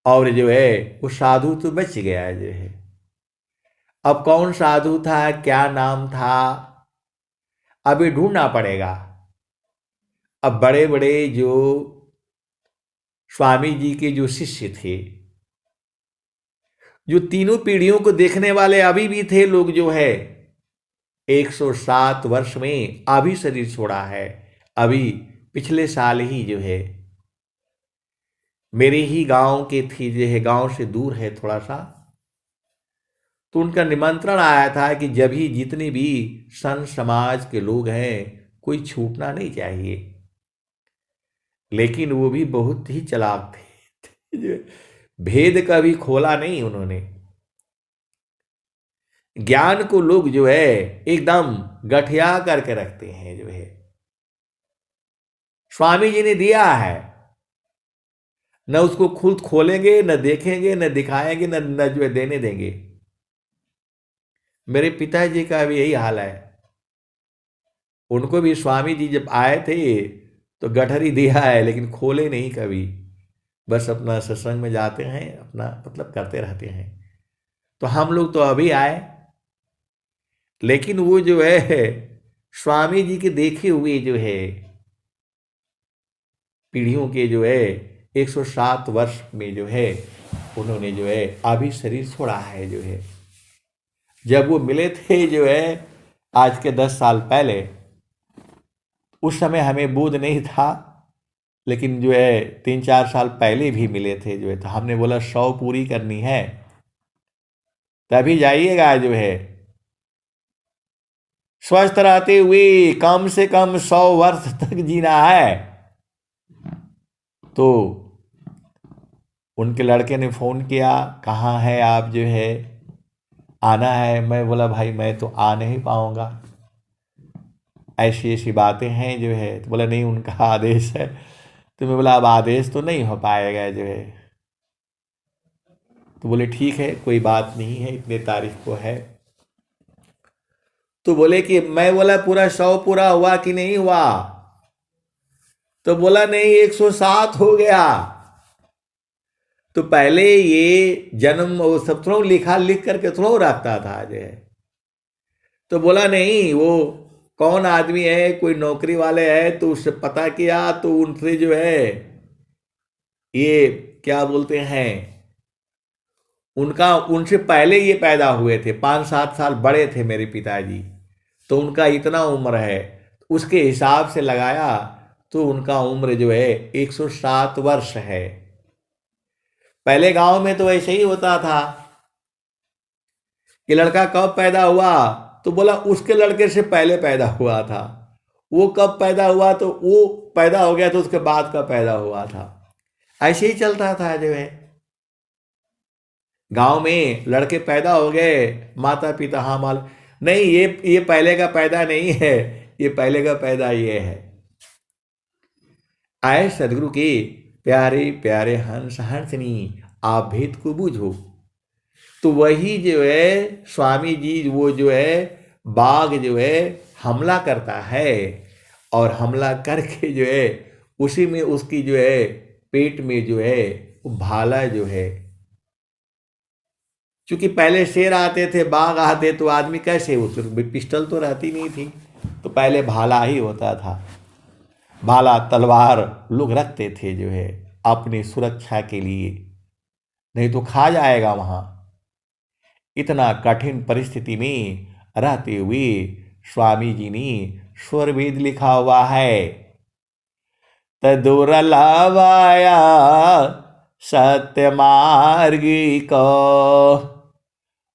और जो है वो साधु तो बच गया जो है। अब कौन साधु था, क्या नाम था, अभी ढूंढना पड़ेगा। अब बड़े बड़े जो स्वामी जी के जो शिष्य थे, जो तीनों पीढ़ियों को देखने वाले अभी भी थे लोग जो है, 107 वर्ष में अभी शरीर छोड़ा है। अभी पिछले साल ही जो है मेरे ही गांव के थी जो है, गांव से दूर है थोड़ा सा। तो उनका निमंत्रण आया था कि जब ही जितने भी संत समाज के लोग हैं कोई छूटना नहीं चाहिए। लेकिन वो भी बहुत ही चालाक थे जो भेद कभी खोला नहीं उन्होंने। ज्ञान को लोग जो है एकदम गठिया करके रखते हैं जो है। स्वामी जी ने दिया है, न उसको खुद खोलेंगे, न देखेंगे, न दिखाएंगे, न जो है देने देंगे। मेरे पिताजी का भी यही हाल है। उनको भी स्वामी जी जब आए थे तो गठरी दिया है, लेकिन खोले नहीं कभी। बस अपना सत्संग में जाते हैं, अपना मतलब करते रहते हैं। तो हम लोग तो अभी आए, लेकिन वो जो है स्वामी जी के देखे हुए जो है पीढ़ियों के जो है 107 वर्ष में जो है उन्होंने जो है अभी शरीर छोड़ा है जो है। जब वो मिले थे जो है आज के 10 साल पहले, उस समय हमें बोध नहीं था, लेकिन जो है 3-4 साल पहले भी मिले थे जो है। तो हमने बोला 100 पूरी करनी है, तभी जाइएगा जो है। स्वस्थ रहते हुए कम से कम 100 वर्ष तक जीना है। तो उनके लड़के ने फ़ोन किया, कहाँ है आप जो है, आना है। मैं बोला भाई मैं तो आ नहीं पाऊँगा, ऐसी ऐसी बातें हैं जो है। तो बोला नहीं, उनका आदेश है। तो मैं बोला अब आदेश तो नहीं हो पाएगा जो है। तो बोले ठीक है, कोई बात नहीं है, इतने तारीख को है। तो बोले कि मैं बोला पूरा 100 पूरा हुआ कि नहीं हुआ? तो बोला नहीं, 107 हो गया। तो पहले ये जन्म वो सब थोड़ा लिख करके थोड़ा रखता था जो है। तो बोला नहीं, वो कौन आदमी है, कोई नौकरी वाले है, तो उससे पता किया तो उनसे जो है ये क्या बोलते हैं, उनका उनसे पहले ये पैदा हुए थे, 5-7 साल बड़े थे मेरे पिताजी। तो उनका इतना उम्र है, उसके हिसाब से लगाया तो उनका उम्र जो है 107 वर्ष है। पहले गांव में तो ऐसे ही होता था कि लड़का कब पैदा हुआ, तो बोला उसके लड़के से पहले पैदा हुआ था। वो कब पैदा हुआ, तो वो पैदा हो गया तो उसके बाद का पैदा हुआ था। ऐसे ही चलता था जो है। गांव में लड़के पैदा हो गए, माता पिता हाँ माल नहीं, ये पहले का पैदा नहीं है, ये पहले का पैदा ये है। आए सदगुरु के प्यारे प्यारे हंस हंसनी, आप भेद को बूझो। तो वही जो है स्वामी जी, वो जो है बाघ जो है हमला करता है, और हमला करके जो है उसी में उसकी जो है पेट में जो है वो भाला जो है, क्योंकि पहले शेर आते थे, बाघ आते, तो आदमी कैसे, उस पिस्टल तो रहती नहीं थी, तो पहले भाला ही होता था। भाला तलवार लोग रखते थे जो है अपनी सुरक्षा के लिए, नहीं तो खा जाएगा वहाँ। इतना कठिन परिस्थिति में रहते हुए स्वामी जी ने स्वरवेद लिखा हुआ है, तदुर्लभाया सत्य मार्गी को,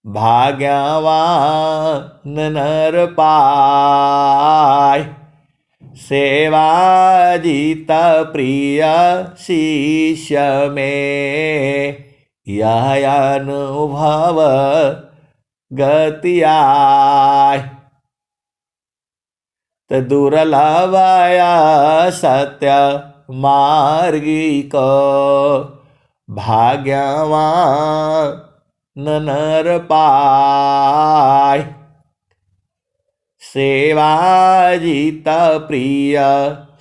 भाग्यवान नर पाय, सेवा जीता प्रिय शिष्य में, यह अनुभव गति आय। दुर्लभया सत्य मार्गी को, भाग्यवान नर पाय, सेवा जीता प्रिय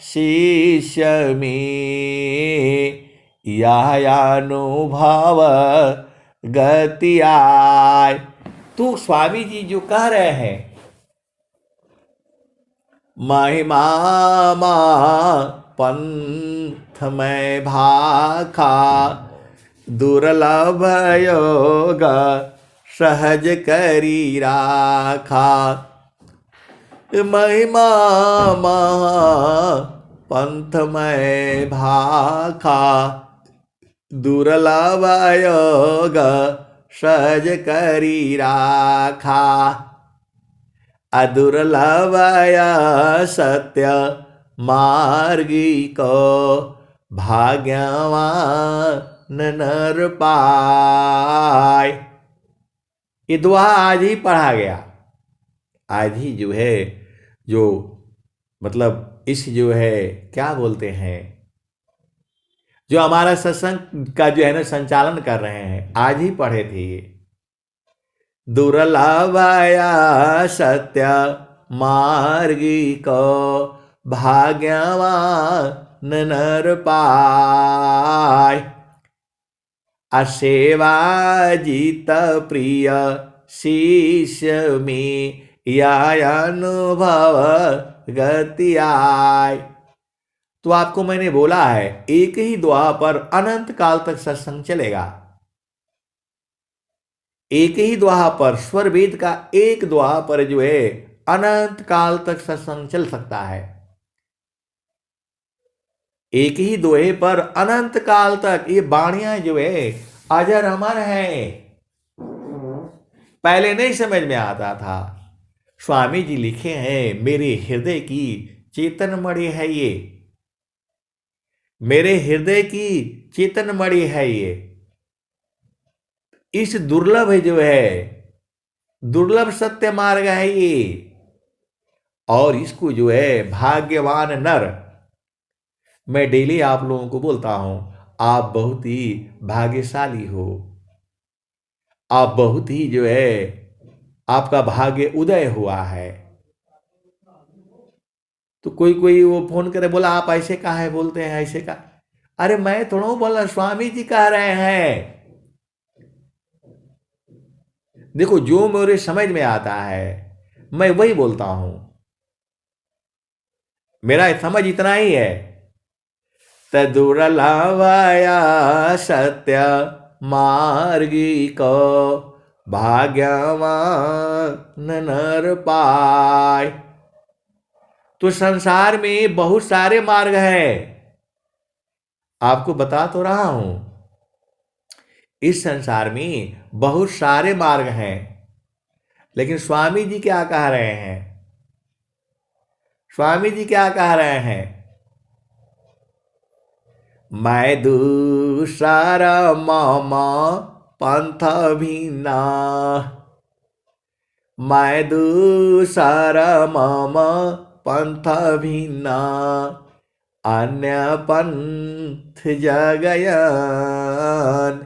शिष्य में, यह अनुभव गति आय। तो स्वामी जी जो कह रहे हैं, महिमा पंथ में भाखा, दुर्लभ योग सहज करी राखा। महिमा पंथ में भाखा, दुर्लभ योग सहज करी राखा। अदुर्लभया सत्य मार्गी को, भाग्यवान नर पाय। ये दुआ आज ही पढ़ा गया, आज ही जो है, जो मतलब इस जो है क्या बोलते हैं, जो हमारा सत्संग का जो है ना संचालन कर रहे हैं, आज ही पढ़े थे ये। दुर्लभया सत्य मार्गी को भाग्यवान नर पाय। असेवा जित प्रिय शिष्य में यह अनुभव गति आय। तो आपको मैंने बोला है एक ही दुआ पर अनंत काल तक सत्संग चलेगा। एक ही दुआ पर, स्वर वेद का एक दुआ पर जो है अनंत काल तक सत्संग चल सकता है। एक ही दोहे पर अनंत काल तक ये वाणियां जो है अजर अमर है। पहले नहीं समझ में आता था। स्वामी जी लिखे हैं मेरे हृदय की चेतन मणि है ये, मेरे हृदय की चेतन मणि है ये। इस दुर्लभ जो है, दुर्लभ सत्य मार्ग है ये। और इसको जो है भाग्यवान नर, मैं डेली आप लोगों को बोलता हूं आप बहुत ही भाग्यशाली हो। आप बहुत ही जो है आपका भाग्य उदय हुआ है। तो कोई कोई वो फोन करे बोला आप ऐसे कहा है बोलते हैं ऐसे का। अरे मैं थोड़ा बोला, स्वामी जी कह रहे हैं। देखो जो मेरे समझ में आता है मैं वही बोलता हूं। मेरा समझ इतना ही है। तदुर्लभया सत्य मार्गी को भाग्यवान नर पाय। तो संसार में बहुत सारे मार्ग हैं, आपको बता तो रहा हूं। इस संसार में बहुत सारे मार्ग हैं, लेकिन स्वामी जी क्या कह रहे हैं? स्वामी जी क्या कह रहे हैं? मैं दूसरा मामा पंथ भिन्ना, मैं दूसरा मामा पंथ भिन्ना, अन्य पंथ जगयन,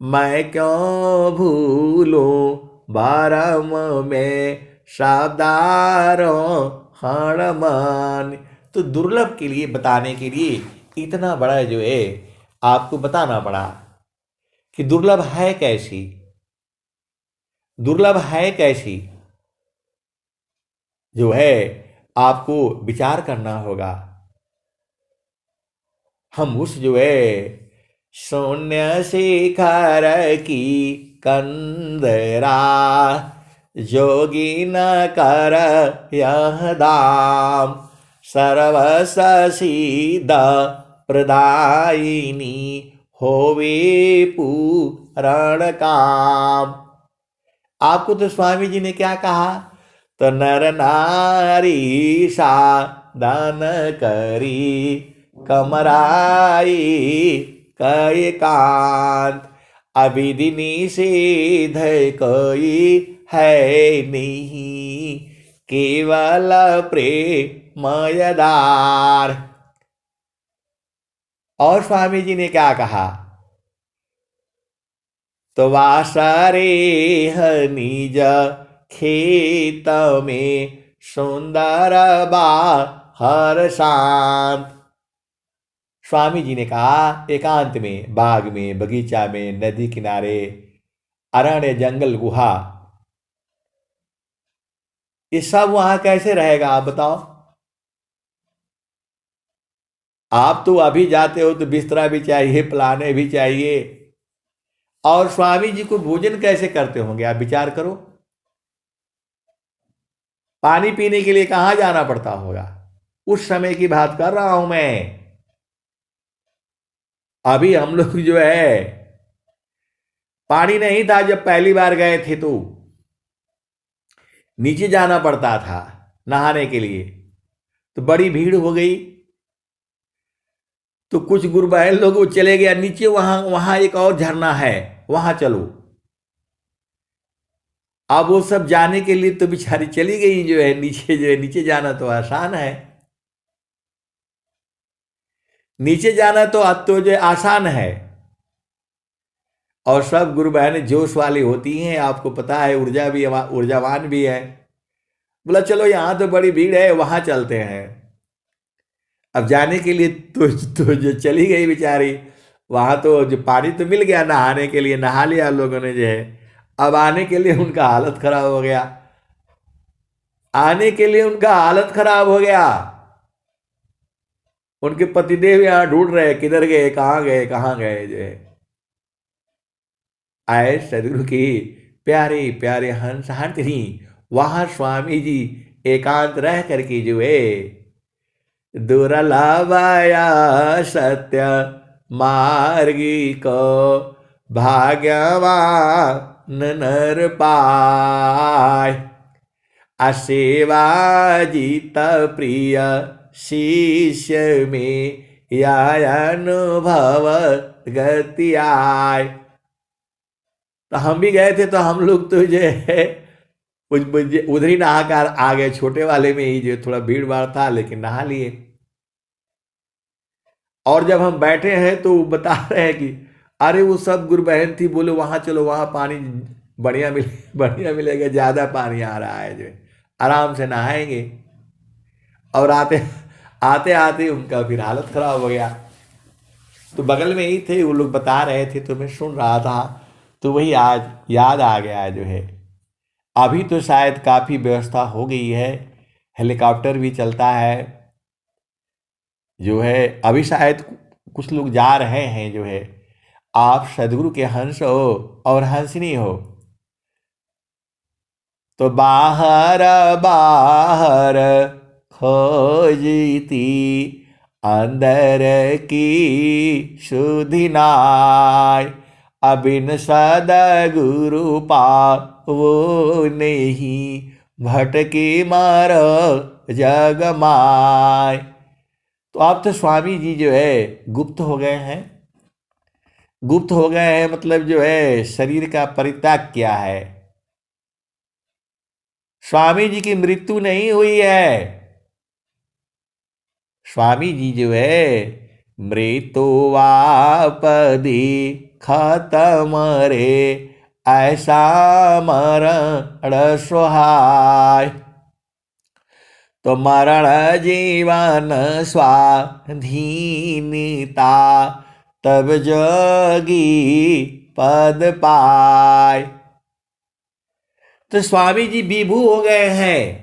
मैं क्यों भूलूं बारम में सावधारों हणमान। तो दुर्लभ के लिए बताने के लिए इतना बड़ा जो है आपको बताना पड़ा कि दुर्लभ है कैसी, दुर्लभ है कैसी, जो है आपको विचार करना होगा। हम उस जो है शून्य शिखर की कंदरा, जोगी न कर यह दाम, सर्वस सिद्ध प्रदायिनी होवे पूरण काम। आपको तो स्वामी जी ने क्या कहा? तो नर नारी साधन करी कमराई कई कांत, अविधि निषेध कोई है नहीं, केवल प्रेमयदार। और स्वामी जी ने क्या कहा? तो वासरे निज खेत में सुंदर बाहर शांत। स्वामी जी ने कहा एकांत में, बाग में, बगीचा में, नदी किनारे, अरण्य, जंगल, गुहा, ये सब वहां कैसे रहेगा आप बताओ? आप तो अभी जाते हो तो बिस्तरा भी चाहिए, प्लाने भी चाहिए, और स्वामी जी को भोजन कैसे करते होंगे आप विचार करो। पानी पीने के लिए कहां जाना पड़ता होगा? उस समय की बात कर रहा हूं मैं। अभी हम लोग जो है पानी नहीं था जब पहली बार गए थे तो नीचे जाना पड़ता था नहाने के लिए, तो बड़ी भीड़ हो गई तो कुछ गुरु बहन लोग वो चले गया नीचे, वहां वहां एक और झरना है वहां चलो। अब वो सब जाने के लिए तो बेचारी चली गई जो है नीचे, जो है नीचे जाना तो आसान है, नीचे जाना तो अब तो जो आसान है। और सब गुरु बहनें जोश वाली होती हैं, आपको पता है, ऊर्जावान भी है। बोला चलो यहाँ तो बड़ी भीड़ है, वहां चलते हैं। अब जाने के लिए तो जो चली गई बेचारी, वहां तो जो पानी तो मिल गया नहाने के लिए, नहा लिया लोगों ने जो है। अब आने के लिए उनका हालत खराब हो गया, आने के लिए उनका हालत खराब हो गया। उनके पतिदेव यहाँ ढूंढ रहे, किधर गए, कहाँ गए, कहाँ गए जो है। आए सदगुरु की प्यारे प्यारे हंस हाथनी, वहां स्वामी जी एकांत रह करके जो है, दुर्लभया सत्य मार्गी को भाग्यवान नर पाय, असेवा जीत प्रिय शिष्य में या अनुभव गति आय। तो हम भी गए थे, तो हम लोग तो जो है उधर ही नहा कर आ गए, छोटे वाले में ही, जो थोड़ा भीड़ भाड़ था, लेकिन नहा लिए। और जब हम बैठे हैं तो बता रहे हैं कि अरे वो सब गुरु बहन थी, बोले वहां चलो, वहां पानी बढ़िया मिलेगा, ज्यादा पानी आ रहा है, जो आराम से नहाएंगे। और आते आते आते उनका फिर हालत खराब हो गया। तो बगल में ही थे वो लोग, बता रहे थे तो मैं सुन रहा था, तो वही आज याद आ गया जो है। अभी तो शायद काफ़ी व्यवस्था हो गई है, हेलीकॉप्टर भी चलता है जो है। अभी शायद कुछ लोग जा रहे हैं जो है। आप सदगुरु के हंस हो और हंसनी हो, तो बाहर बाहर खोजती अंदर की सुधि नाय, अबिन सदगुरु पावो नहीं, भटकी मारो जग माय। तो आप तो स्वामी जी जो है गुप्त हो गए हैं, गुप्त हो गए हैं, मतलब जो है शरीर का परित्याग किया है। स्वामी जी की मृत्यु नहीं हुई है, स्वामी जी जो है मृत्यु वापदी खत्म रे, ऐसा मरण सुहाय। तो मरण जीवन स्वाधीनता, तब जोगी पद पाय। तो स्वामी जी विभू हो गए हैं,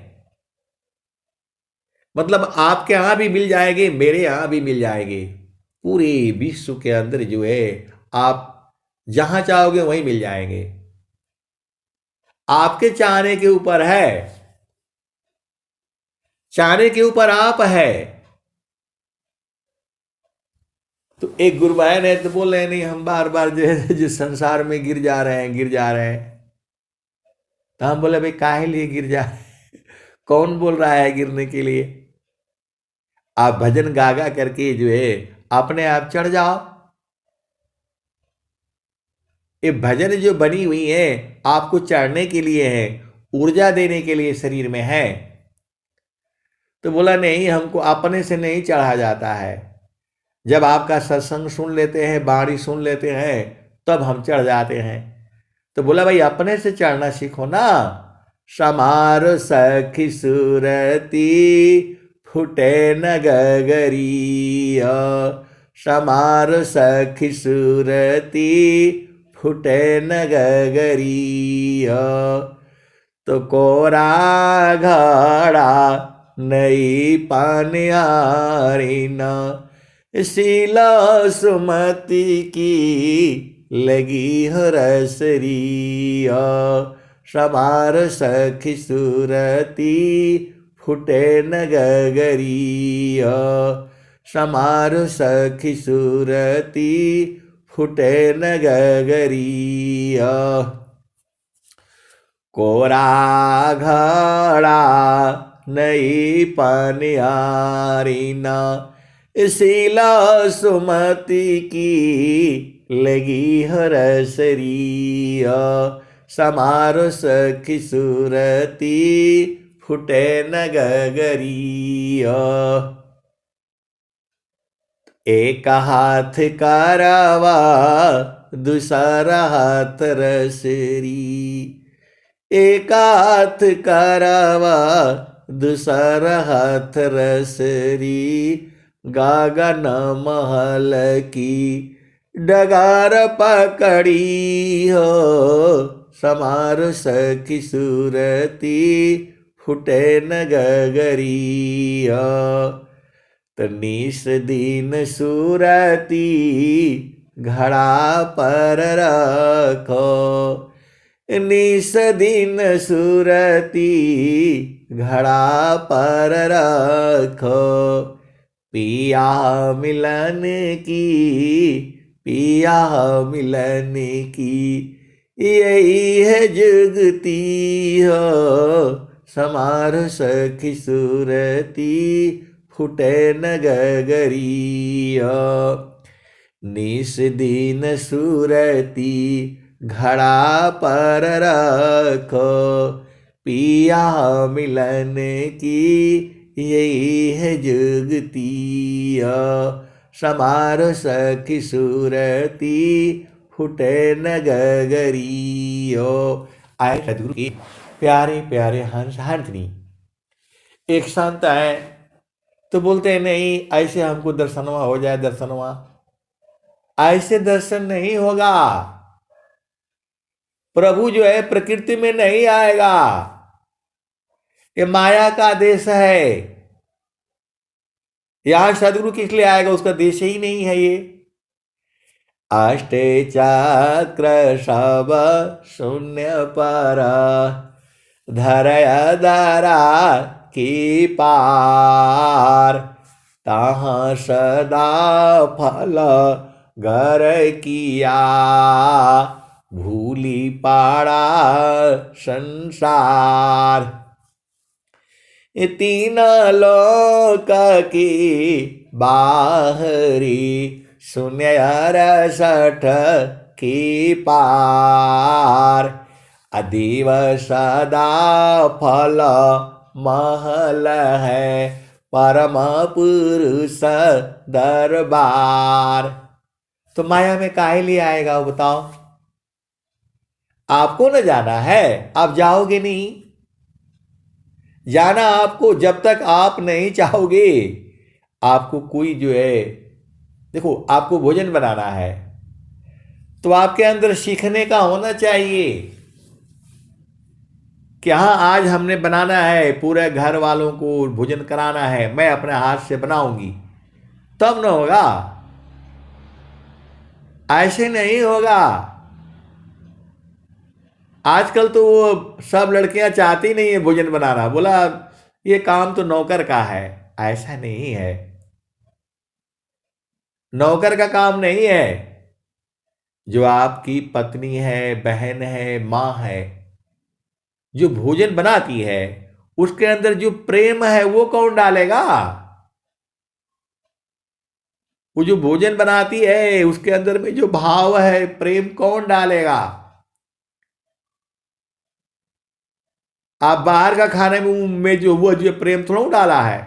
मतलब आपके यहां भी मिल जाएंगे, मेरे यहां भी मिल जाएंगे, पूरे विश्व के अंदर जो है आप जहां चाहोगे वहीं मिल जाएंगे। आपके चाहने के ऊपर है, चाहने के ऊपर आप है। तो एक गुरु भाई ने तो बोल रहे नहीं, हम बार बार जो है जिस संसार में गिर जा रहे हैं, गिर जा रहे हैं। तो हम बोले भाई काहे लिए गिर जा रहे हैं? कौन बोल रहा है गिरने के लिए? आप भजन गागा करके जो है अपने आप चढ़ जाओ। ये भजन जो बनी हुई है आपको चढ़ने के लिए है, ऊर्जा देने के लिए शरीर में है। तो बोला नहीं, हमको अपने से नहीं चढ़ा जाता है, जब आपका सत्संग सुन लेते हैं, बाणी सुन लेते हैं, तब हम चढ़ जाते हैं। तो बोला भाई अपने से चढ़ना सीखो ना। समार सखी सुरती फुटे न गगरिया, समार सखी सुरती फुटे न गगरिया। तो कोरा घड़ा नई पानियारी न, शीला सुमति की लगी हो रसरिया। समार सखी सुरती फुटे न गगरिया, समार सखी सुरती फुटे न गगरिया। कोरा घड़ा नई पनियारी न, शीला सुमति की लगी हो रसरिया। समार सखी सुरती फुटे न गगरिया। एक हाथ करवा दूसरा हाथ रसरी। एक हाथ करावा दूसरा हाथ रसरी। गागन महल की डगार पकड़ी हो। समार सखी सूरती फुटे न गगरी हो। तनिस दिन सूरती घड़ा पर रखो। निस दिन सूरती घड़ा पर रखो। पिया मिलन की पिया मिलन की यही है जुगती हो। समार सखी सूरती फुटे न गगरी हो। निस दिन सूरती घड़ा पर रखो। पिया मिलन की यही है जुगती हो। समार सखी सूरती फुटे न गगरी हो। आए सदगुरु की प्यारे प्यारे हंस हंसनी। एक संत है तो बोलते हैं नहीं ऐसे हमको दर्शनवा हो जाए। दर्शनवा ऐसे दर्शन नहीं होगा। प्रभु जो है प्रकृति में नहीं आएगा। ये माया का देश है। यहां सदगुरु किस लिए आएगा? उसका देश ही नहीं है ये। अष्टे चक्र सब शून्य पर धरय धरा की पार। तहाँ सदा फल घर किया भूली पाड़ा संसार। तीन लोक की बाहरी शून्य रसठ की पार। अदीव सदा फल महल है परम पुरुष दरबार। तो माया में काहे लिए आएगा वो बताओ? आपको न जाना है, आप जाओगे नहीं। जाना आपको जब तक आप नहीं चाहोगे। आपको कोई जो है देखो आपको भोजन बनाना है तो आपके अंदर सीखने का होना चाहिए कि हाँ आज हमने बनाना है, पूरे घर वालों को भोजन कराना है, मैं अपने हाथ से बनाऊंगी, तब न होगा। ऐसे नहीं होगा। आजकल तो वो सब लड़कियां चाहती नहीं है भोजन बनाना, बोला ये काम तो नौकर का है। ऐसा नहीं है, नौकर का काम नहीं है। जो आपकी पत्नी है, बहन है, मां है, जो भोजन बनाती है उसके अंदर जो प्रेम है वो कौन डालेगा? वो जो भोजन बनाती है उसके अंदर में जो भाव है, प्रेम कौन डालेगा? आप बाहर का खाने में जो वो जो प्रेम थोड़ा डाला है।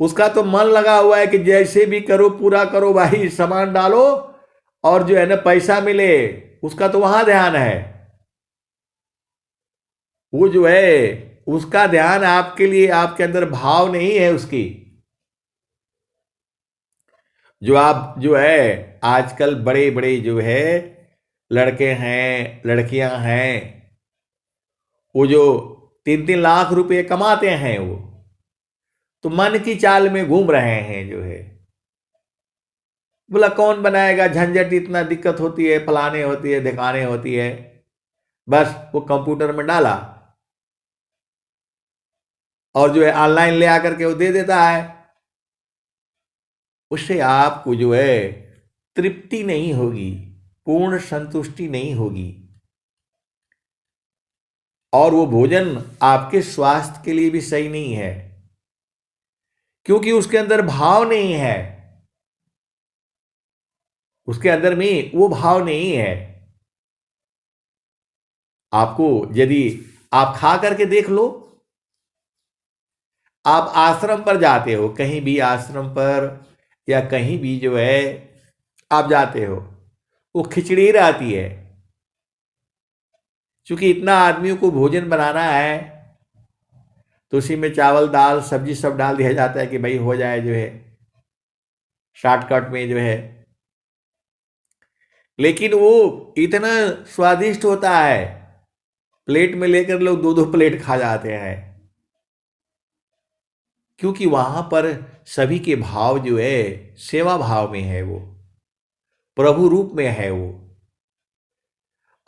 उसका तो मन लगा हुआ है कि जैसे भी करो पूरा करो भाई, सामान डालो और जो है ना पैसा मिले, उसका तो वहां ध्यान है। वो जो है उसका ध्यान आपके लिए, आपके अंदर भाव नहीं है उसकी। जो आप जो है आजकल बड़े बड़े जो है लड़के हैं, लड़कियां हैं, वो जो 3-3 लाख रुपए कमाते हैं, वो तो मन की चाल में घूम रहे हैं जो है। बोला कौन बनाएगा, झंझट इतना दिक्कत होती है, फलाने होती है, दिखाने होती है। बस वो कंप्यूटर में डाला और जो है ऑनलाइन ले आकर के वो दे देता है। उससे आपको जो है तृप्ति नहीं होगी, पूर्ण संतुष्टि नहीं होगी, और वो भोजन आपके स्वास्थ्य के लिए भी सही नहीं है, क्योंकि उसके अंदर भाव नहीं है। उसके अंदर में वो भाव नहीं है। आपको यदि आप खा करके देख लो, आप आश्रम पर जाते हो, कहीं भी आश्रम पर या कहीं भी जो है आप जाते हो, वो खिचड़ी रहती है। क्योंकि इतना आदमियों को भोजन बनाना है तो उसी में चावल दाल सब्जी सब डाल दिया जाता है कि भाई हो जाए जो है शॉर्टकट में जो है। लेकिन वो इतना स्वादिष्ट होता है, प्लेट में लेकर लोग दो दो प्लेट खा जाते हैं। क्योंकि वहां पर सभी के भाव जो है सेवा भाव में है, वो प्रभु रूप में है वो।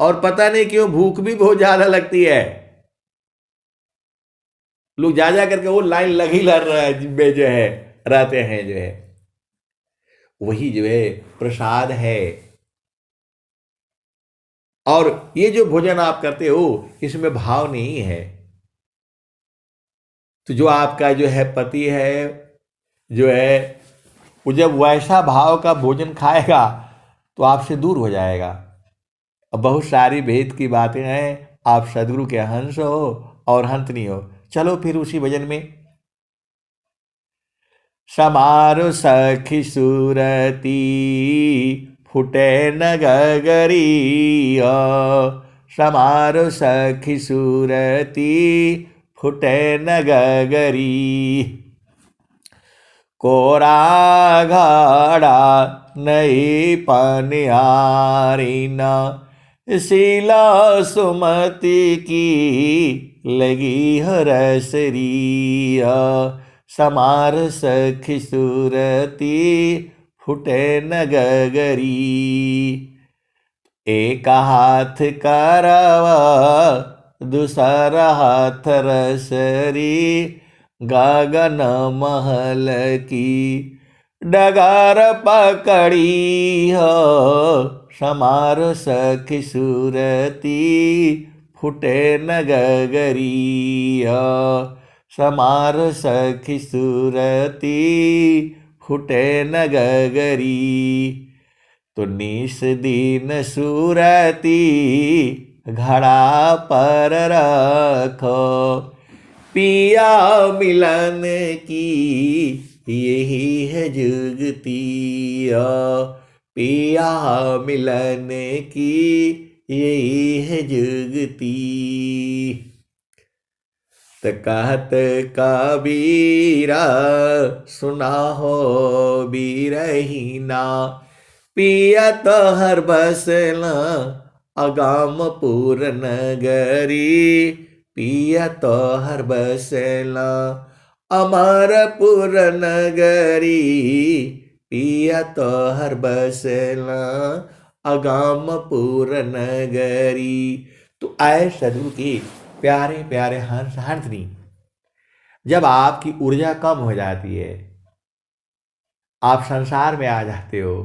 और पता नहीं क्यों भूख भी बहुत ज्यादा लगती है, लोग जा जा करके वो लाइन लगी लड़ रहा है जिनमें जो है रहते हैं जो है। वही जो है प्रसाद है। और ये जो भोजन आप करते हो इसमें भाव नहीं है, तो जो आपका जो है पति है जो है वो जब वैसा भाव का भोजन खाएगा तो आपसे दूर हो जाएगा। अब बहुत सारी भेद की बातें हैं, आप सदगुरु के हंस हो और हंतनी हो। चलो फिर उसी भजन में। समारो सखी सूरती फुटे न गगरिया, समारो सखी सूरती फुटे न गगरी। कोरा घड़ा नहीं पनिहारी न, शीला सुमति की लगी हरसरिया। समार सखी सूरती फुटे न गगरी। एक हाथ करवा दूसरा हाथ रसरी, गगन महल की डगर पकड़ी हो। समार सखी सूरती फुटे न गगरी हो, समार सखी सूरती फुटे न गगरी। तो निस दिन सूरती घड़ा पर रखो, पिया मिलन की यही है जुगती। पिया मिलन की यही है जुगती। तो कहत कबीरा सुना हो बीरहीना, पिया तो हर बसना अगामपुर नगरी। पिया तो हर बसना अमरपुर नगरी। पिया तो हर बसना अगामपुर नगरी। तो आए सदगुरु की प्यारे प्यारे हंस हंसनी, जब आपकी ऊर्जा कम हो जाती है, आप संसार में आ जाते हो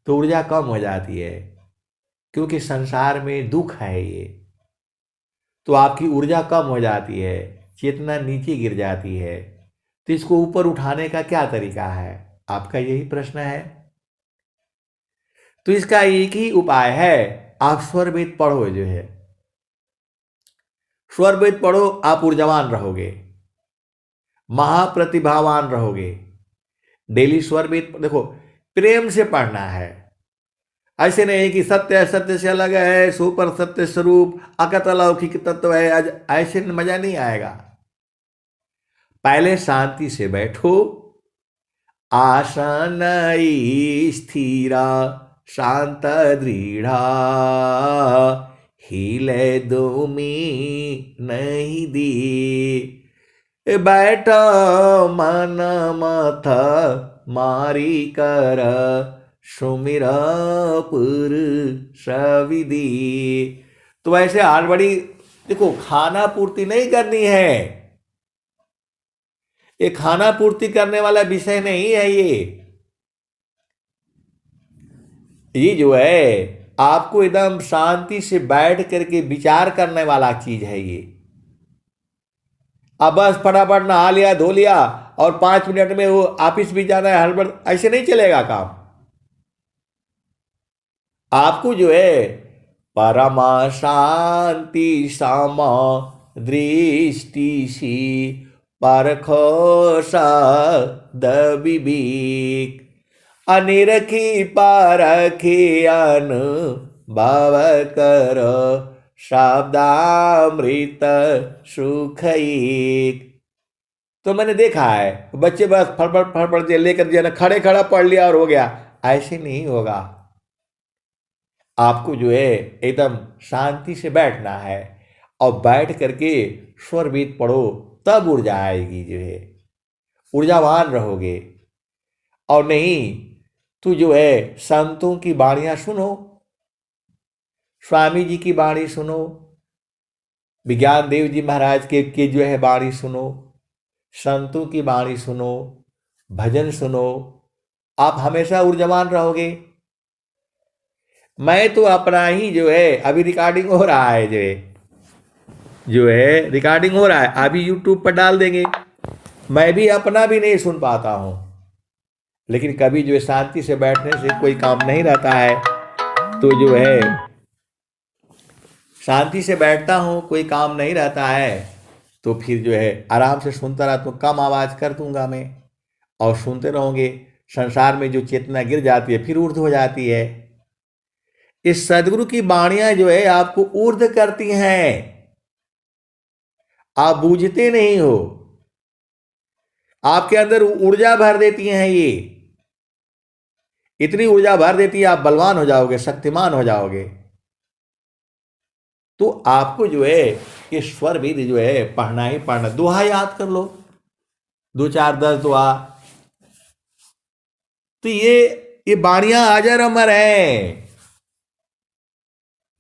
तो ऊर्जा कम हो जाती है। क्योंकि संसार में दुख है ये, तो आपकी ऊर्जा कम हो जाती है, चेतना नीचे गिर जाती है। तो इसको ऊपर उठाने का क्या तरीका है, आपका यही प्रश्न है। तो इसका एक ही उपाय है, आप स्वर वेद पढ़ो जो है। स्वर वेद पढ़ो, आप ऊर्जावान रहोगे, महाप्रतिभावान रहोगे। डेली स्वर वेद देखो, प्रेम से पढ़ना है। ऐसे नहीं कि सत्य है, सत्य से अलग है, सुपर सत्य स्वरूप अकत अलौकिक तत्व है, आज ऐसे मजा नहीं आएगा। पहले शांति से बैठो, आसन स्थिरा शांत दृढ़ा, हिले दुमी नहीं दी। बैठो मन मथ मारी कर, सुमिरा पुरुष विधि। तो ऐसे हड़बड़ी देखो, खाना पूर्ति नहीं करनी है, ये खाना पूर्ति करने वाला विषय नहीं है। ये जो है आपको एकदम शांति से बैठ करके विचार करने वाला चीज है ये। अब बस फटाफट नहा लिया धो लिया और 5 मिनट में वो ऑफिस भी जाना है, हड़बड़ ऐसे नहीं चलेगा काम। आपको जो है परमा शांति सामा दृष्टि सी परखो सा विवेक। अनिरखी पारखी अनुभव करो शब्दामृत सुखई। तो मैंने देखा है बच्चे बस फड़फड़ फड़फड़ से लेकर जो है ना खड़े खड़ा पढ़ लिया और हो गया, ऐसे नहीं होगा। आपको जो है एकदम शांति से बैठना है और बैठ करके स्वर वेद पढ़ो, तब ऊर्जा आएगी, जो है ऊर्जावान रहोगे। और नहीं तो जो है संतों की वाणियां सुनो, स्वामी जी की वाणी सुनो, विज्ञान देव जी महाराज के जो है वाणी सुनो, संतों की वाणी सुनो, भजन सुनो, आप हमेशा ऊर्जावान रहोगे। मैं तो अपना ही जो है अभी रिकॉर्डिंग हो रहा है, जो है रिकॉर्डिंग हो रहा है, अभी यूट्यूब पर डाल देंगे। मैं भी अपना भी नहीं सुन पाता हूं, लेकिन कभी जो है शांति से बैठने से कोई काम नहीं रहता है, तो जो है शांति से बैठता हूं, कोई काम नहीं रहता है, तो फिर जो है आराम से सुनता रहता हूं, कम आवाज कर दूंगा मैं और सुनते रहोगे। संसार में जो चेतना गिर जाती है फिर ऊर्ध्व हो जाती है। इस सदगुरु की वाणियां जो है आपको ऊर्ध्व करती हैं, आप बूझते नहीं हो, आपके अंदर ऊर्जा भर देती हैं। ये इतनी ऊर्जा भर देती है, आप बलवान हो जाओगे, शक्तिमान हो जाओगे। तो आपको जो है ये स्वर वेद जो है पढ़ना ही पढ़ना। दोहा याद कर लो, 2 4 10 दोहा। तो ये वाणियां अजर अमर है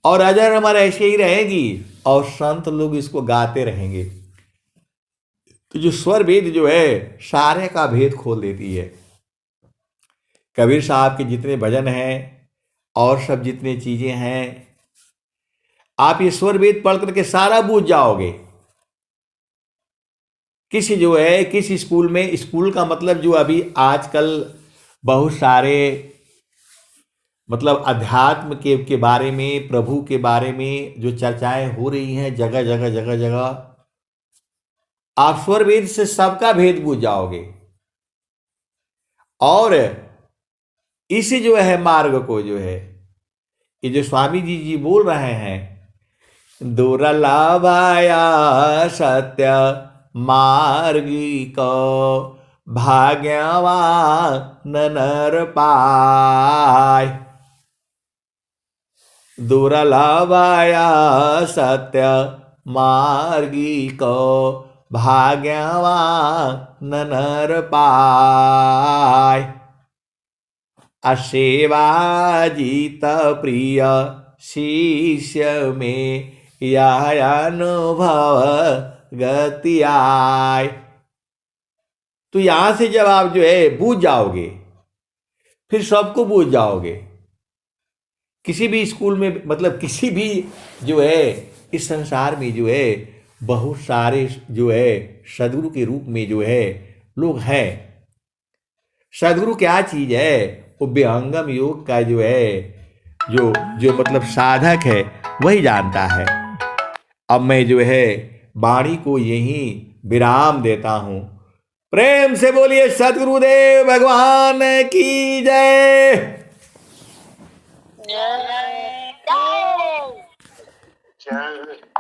और अजर अमर ऐसे ही रहेगी, और संत लोग इसको गाते रहेंगे। तो जो स्वर वेद जो है सारे का भेद खोल देती है। कबीर साहब के जितने भजन हैं और सब जितने चीजें हैं, आप ये स्वर वेद पढ़ करके सारा बूझ जाओगे। किसी जो है किसी स्कूल में, स्कूल का मतलब जो अभी आजकल बहुत सारे मतलब अध्यात्म के बारे में, प्रभु के बारे में जो चर्चाएं हो रही हैं जगह जगह जगह जगह, आप स्वर वेद से सबका भेद बूझ जाओगे। और इस जो है मार्ग को जो है ये जो स्वामी जी बोल रहे हैं, दुर्लभाया सत्य मार्गी को भाग्यवान नर पाय। दुर्लभाया सत्य मार्गी को भाग्यवान नर पाय। असेवा जीत प्रिय शिष्य में यह अनुभव गति आय। तो यहां से जब आप जो है बूझ जाओगे, फिर सबको बूझ जाओगे। किसी भी स्कूल में, मतलब किसी भी जो है इस संसार में जो है बहुत सारे जो है सदगुरु के रूप में जो है लोग हैं। सदगुरु क्या चीज है, वो विहंगम योग का जो है जो जो मतलब साधक है वही जानता है। अब मैं जो है वाणी को यहीं विराम देता हूं। प्रेम से बोलिए सदगुरुदेव भगवान की जय। जय जय जय।